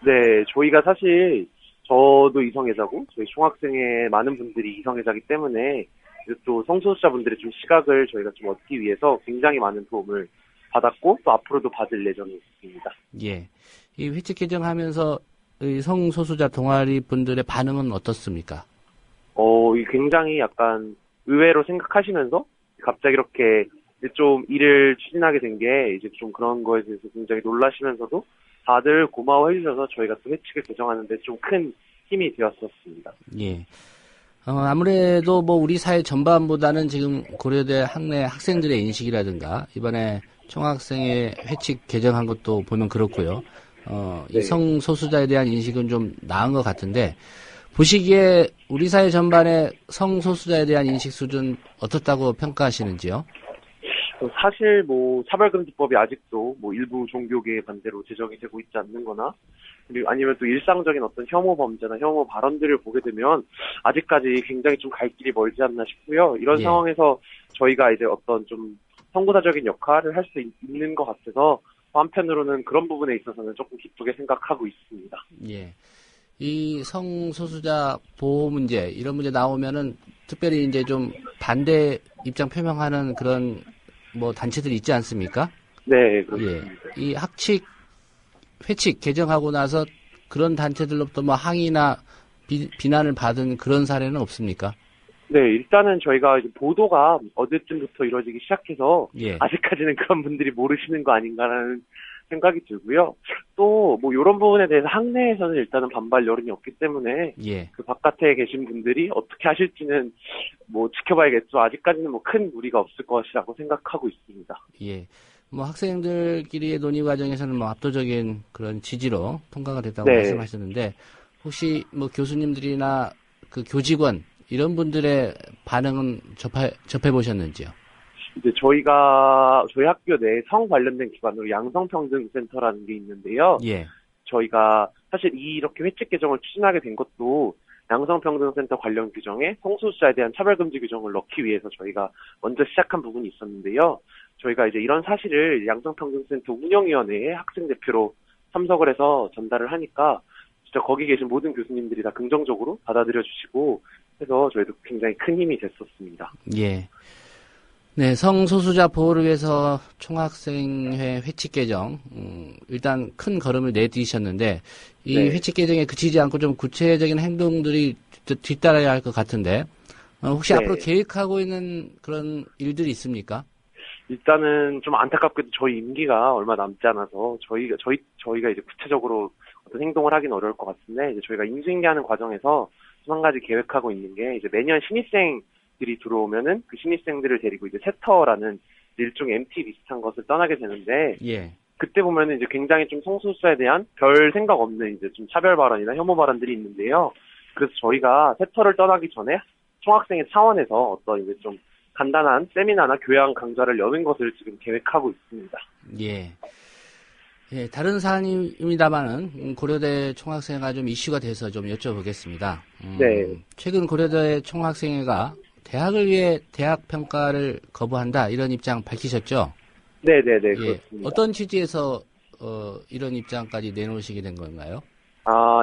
네, 저희가 사실 저도 이성애자고 저희 총학생회 많은 분들이 이성애자이기 때문에 또 성소수자분들의 좀 시각을 저희가 좀 얻기 위해서 굉장히 많은 도움을 받았고 또 앞으로도 받을 예정이 있습니다. 예. 이 회칙 개정하면서 이 성소수자 동아리 분들의 반응은 어떻습니까? 굉장히 약간 의외로 생각하시면서 갑자기 이렇게 좀 일을 추진하게 된 게 이제 좀 그런 거에 대해서 굉장히 놀라시면서도 다들 고마워해 주셔서 저희가 또 회칙을 개정하는데 좀 큰 힘이 되었었습니다. 예. 아무래도 뭐 우리 사회 전반보다는 지금 고려대 학내 학생들의 인식이라든가 이번에 총학생회 회칙 개정한 것도 보면 그렇고요. 이 성소수자에 대한 인식은 좀 나은 것 같은데 보시기에 우리 사회 전반의 성소수자에 대한 인식 수준 어떻다고 평가하시는지요? 사실 뭐 차별금지법이 아직도 뭐 일부 종교계의 반대로 제정이 되고 있지 않는 거나 그리고 아니면 또 일상적인 어떤 혐오 범죄나 혐오 발언들을 보게 되면 아직까지 굉장히 좀 갈 길이 멀지 않나 싶고요. 이런 상황에서 저희가 이제 어떤 좀 선구자적인 역할을 할 수 있는 것 같아서 한편으로는 그런 부분에 있어서는 조금 기쁘게 생각하고 있습니다. 예. 이 성소수자 보호 문제, 이런 문제 나오면은 특별히 이제 좀 반대 입장 표명하는 그런 뭐 단체들이 있지 않습니까? 네, 그렇습니다. 예. 이 회칙 개정하고 나서 그런 단체들로부터 뭐 항의나 비난을 받은 그런 사례는 없습니까? 네, 일단은 저희가 이제 보도가 어제쯤부터 이루어지기 시작해서 예. 아직까지는 그런 분들이 모르시는 거 아닌가라는 생각이 들고요. 또 뭐 이런 부분에 대해서 학내에서는 일단은 반발 여론이 없기 때문에 예. 그 바깥에 계신 분들이 어떻게 하실지는 뭐 지켜봐야겠죠. 아직까지는 뭐 큰 무리가 없을 것이라고 생각하고 있습니다. 예. 뭐 학생들끼리의 논의 과정에서는 뭐 압도적인 그런 지지로 통과가 됐다고 네. 말씀하셨는데 혹시 뭐 교수님들이나 그 교직원 이런 분들의 반응은 접해 보셨는지요? 이제 저희 학교 내에 성 관련된 기관으로 양성평등센터라는 게 있는데요. 예. 저희가 사실 이렇게 회칙 개정을 추진하게 된 것도 양성평등센터 관련 규정에 성소수자에 대한 차별금지 규정을 넣기 위해서 저희가 먼저 시작한 부분이 있었는데요. 저희가 이제 이런 사실을 양성평등센터 운영위원회에 학생 대표로 참석을 해서 전달을 하니까 진짜 거기 계신 모든 교수님들이 다 긍정적으로 받아들여 주시고 해서 저희도 굉장히 큰 힘이 됐었습니다. 예. 네, 성소수자 보호를 위해서 총학생회 회칙 개정, 일단 큰 걸음을 내디디셨는데, 이 네. 회칙 개정에 그치지 않고 좀 구체적인 행동들이 뒤따라야 할 것 같은데, 혹시 네. 앞으로 계획하고 있는 그런 일들이 있습니까? 일단은 좀 안타깝게도 저희 임기가 얼마 남지 않아서 저희가 이제 구체적으로 어떤 행동을 하긴 어려울 것 같은데, 이제 저희가 임수인계하는 과정에서 좀 한 가지 계획하고 있는 게 이제 매년 신입생들이 들어오면은 그 신입생들을 데리고 이제 세터라는 일종의 MT 비슷한 것을 떠나게 되는데, 예. 그때 보면은 이제 굉장히 좀 성소수자에 대한 별 생각 없는 이제 좀 차별 발언이나 혐오 발언들이 있는데요. 그래서 저희가 세터를 떠나기 전에 총학생회 차원에서 어떤 이제 좀 간단한 세미나나 교양 강좌를 여는 것을 지금 계획하고 있습니다. 예. 예, 다른 사안입니다만은 고려대 총학생회가 좀 이슈가 돼서 좀 여쭤보겠습니다. 네. 최근 고려대 총학생회가 대학을 위해 대학 평가를 거부한다 이런 입장 밝히셨죠? 네네네. 예. 그렇습니다. 어떤 취지에서 이런 입장까지 내놓으시게 된 건가요?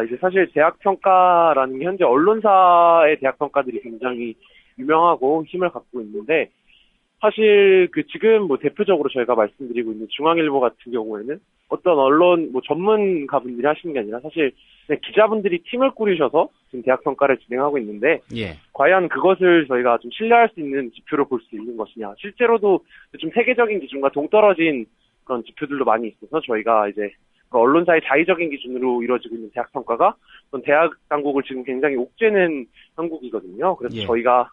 이제 사실 대학 평가라는 게 현재 언론사의 대학 평가들이 굉장히 유명하고 힘을 갖고 있는데, 사실 지금 뭐 대표적으로 저희가 말씀드리고 있는 중앙일보 같은 경우에는 어떤 언론 뭐 전문가분들이 하시는 게 아니라 사실 그냥 기자분들이 팀을 꾸리셔서 지금 대학 평가를 진행하고 있는데, 예. 과연 그것을 저희가 좀 신뢰할 수 있는 지표로 볼 수 있는 것이냐. 실제로도 좀 세계적인 기준과 동떨어진 그런 지표들도 많이 있어서 저희가 이제 언론사의 자의적인 기준으로 이루어지고 있는 대학 평가가 어떤 대학 당국을 지금 굉장히 옥죄는 형국이거든요. 그래서 예. 저희가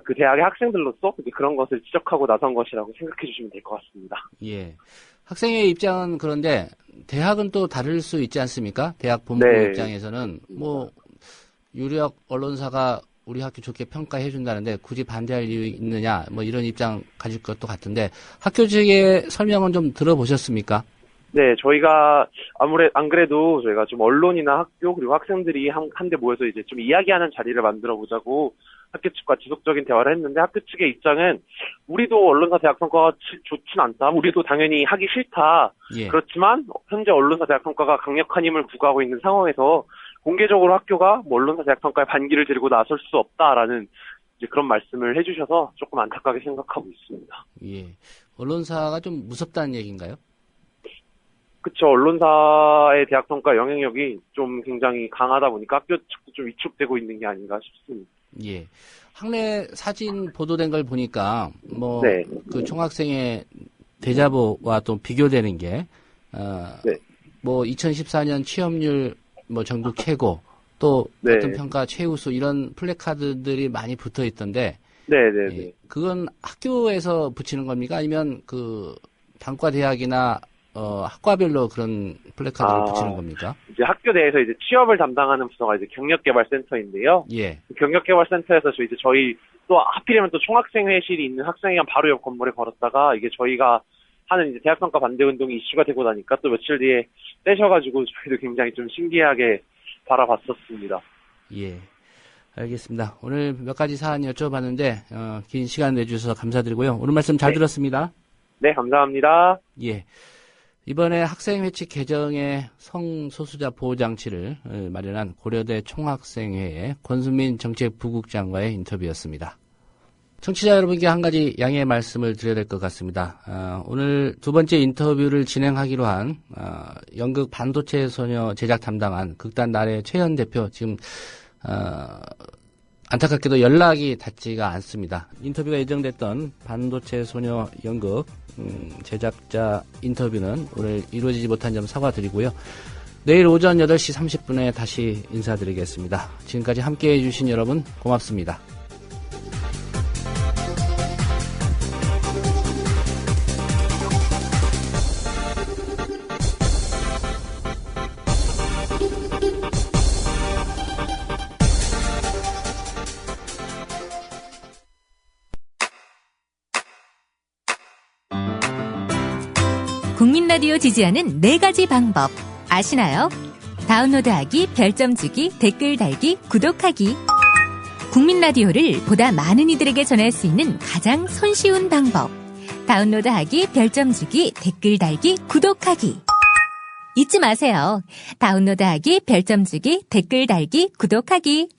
그 대학의 학생들로서 그런 것을 지적하고 나선 것이라고 생각해 주시면 될 것 같습니다. 예. 학생의 입장은 그런데 대학은 또 다를 수 있지 않습니까? 대학 본부 네. 입장에서는 뭐 유력 언론사가 우리 학교 좋게 평가해 준다는데 굳이 반대할 이유 있느냐 뭐 이런 입장 가질 것도 같은데 학교 측의 설명은 좀 들어보셨습니까? 네, 저희가 안 그래도 저희가 좀 언론이나 학교 그리고 학생들이 한데 모여서 이제 좀 이야기하는 자리를 만들어 보자고 학교 측과 지속적인 대화를 했는데, 학교 측의 입장은 우리도 언론사 대학 평가가 좋진 않다. 우리도 당연히 하기 싫다. 예. 그렇지만 현재 언론사 대학 평가가 강력한 힘을 구가하고 있는 상황에서 공개적으로 학교가 뭐 언론사 대학 평가에 반기를 들고 나설 수 없다라는 이제 그런 말씀을 해주셔서 조금 안타깝게 생각하고 있습니다. 예. 언론사가 좀 무섭다는 얘기인가요? 그쵸. 언론사의 대학 평가 영향력이 좀 굉장히 강하다 보니까 학교 측도 좀 위축되고 있는 게 아닌가 싶습니다. 예. 학내 사진 보도된 걸 보니까 뭐 네. 그 총학생의 대자보와 또 비교되는 게 네. 뭐 2014년 취업률 뭐 전국 최고 또 네. 어떤 평가 최우수 이런 플래카드들이 많이 붙어 있던데 네네네. 예. 그건 학교에서 붙이는 겁니까? 아니면 그 단과 대학이나 학과별로 그런 플래카드를 붙이는 겁니까? 이제 학교 내에서 이제 취업을 담당하는 부서가 이제 경력개발센터인데요. 예. 경력개발센터에서 저희 또 하필이면 또 총학생회실이 있는 학생회관 바로 옆 건물에 걸었다가 이게 저희가 하는 이제 대학평가 반대 운동이 이슈가 되고 나니까 또 며칠 뒤에 떼셔가지고 저희도 굉장히 좀 신기하게 바라봤었습니다. 예. 알겠습니다. 오늘 몇 가지 사안 여쭤봤는데, 긴 시간 내주셔서 감사드리고요. 오늘 말씀 잘 들었습니다. 네, 감사합니다. 예. 이번에 학생회칙 개정의 성소수자 보호장치를 마련한 고려대 총학생회의 권순민 정책부국장과의 인터뷰였습니다. 청취자 여러분께 한 가지 양해의 말씀을 드려야 될 것 같습니다. 오늘 두 번째 인터뷰를 진행하기로 한 연극 반도체 소녀 제작 담당한 극단 나래 최현 대표 지금 안타깝게도 연락이 닿지가 않습니다. 인터뷰가 예정됐던 반도체 소녀 연극 제작자 인터뷰는 오늘 이루어지지 못한 점 사과드리고요. 내일 오전 8시 30분에 다시 인사드리겠습니다. 지금까지 함께해 주신 여러분 고맙습니다. 국민 라디오 지지하는 4가지 방법 아시나요? 다운로드하기, 별점 주기, 댓글 달기, 구독하기. 국민 라디오를 보다 많은 이들에게 전할 수 있는 가장 손쉬운 방법. 다운로드하기, 별점 주기, 댓글 달기, 구독하기. 잊지 마세요. 다운로드하기, 별점 주기, 댓글 달기, 구독하기.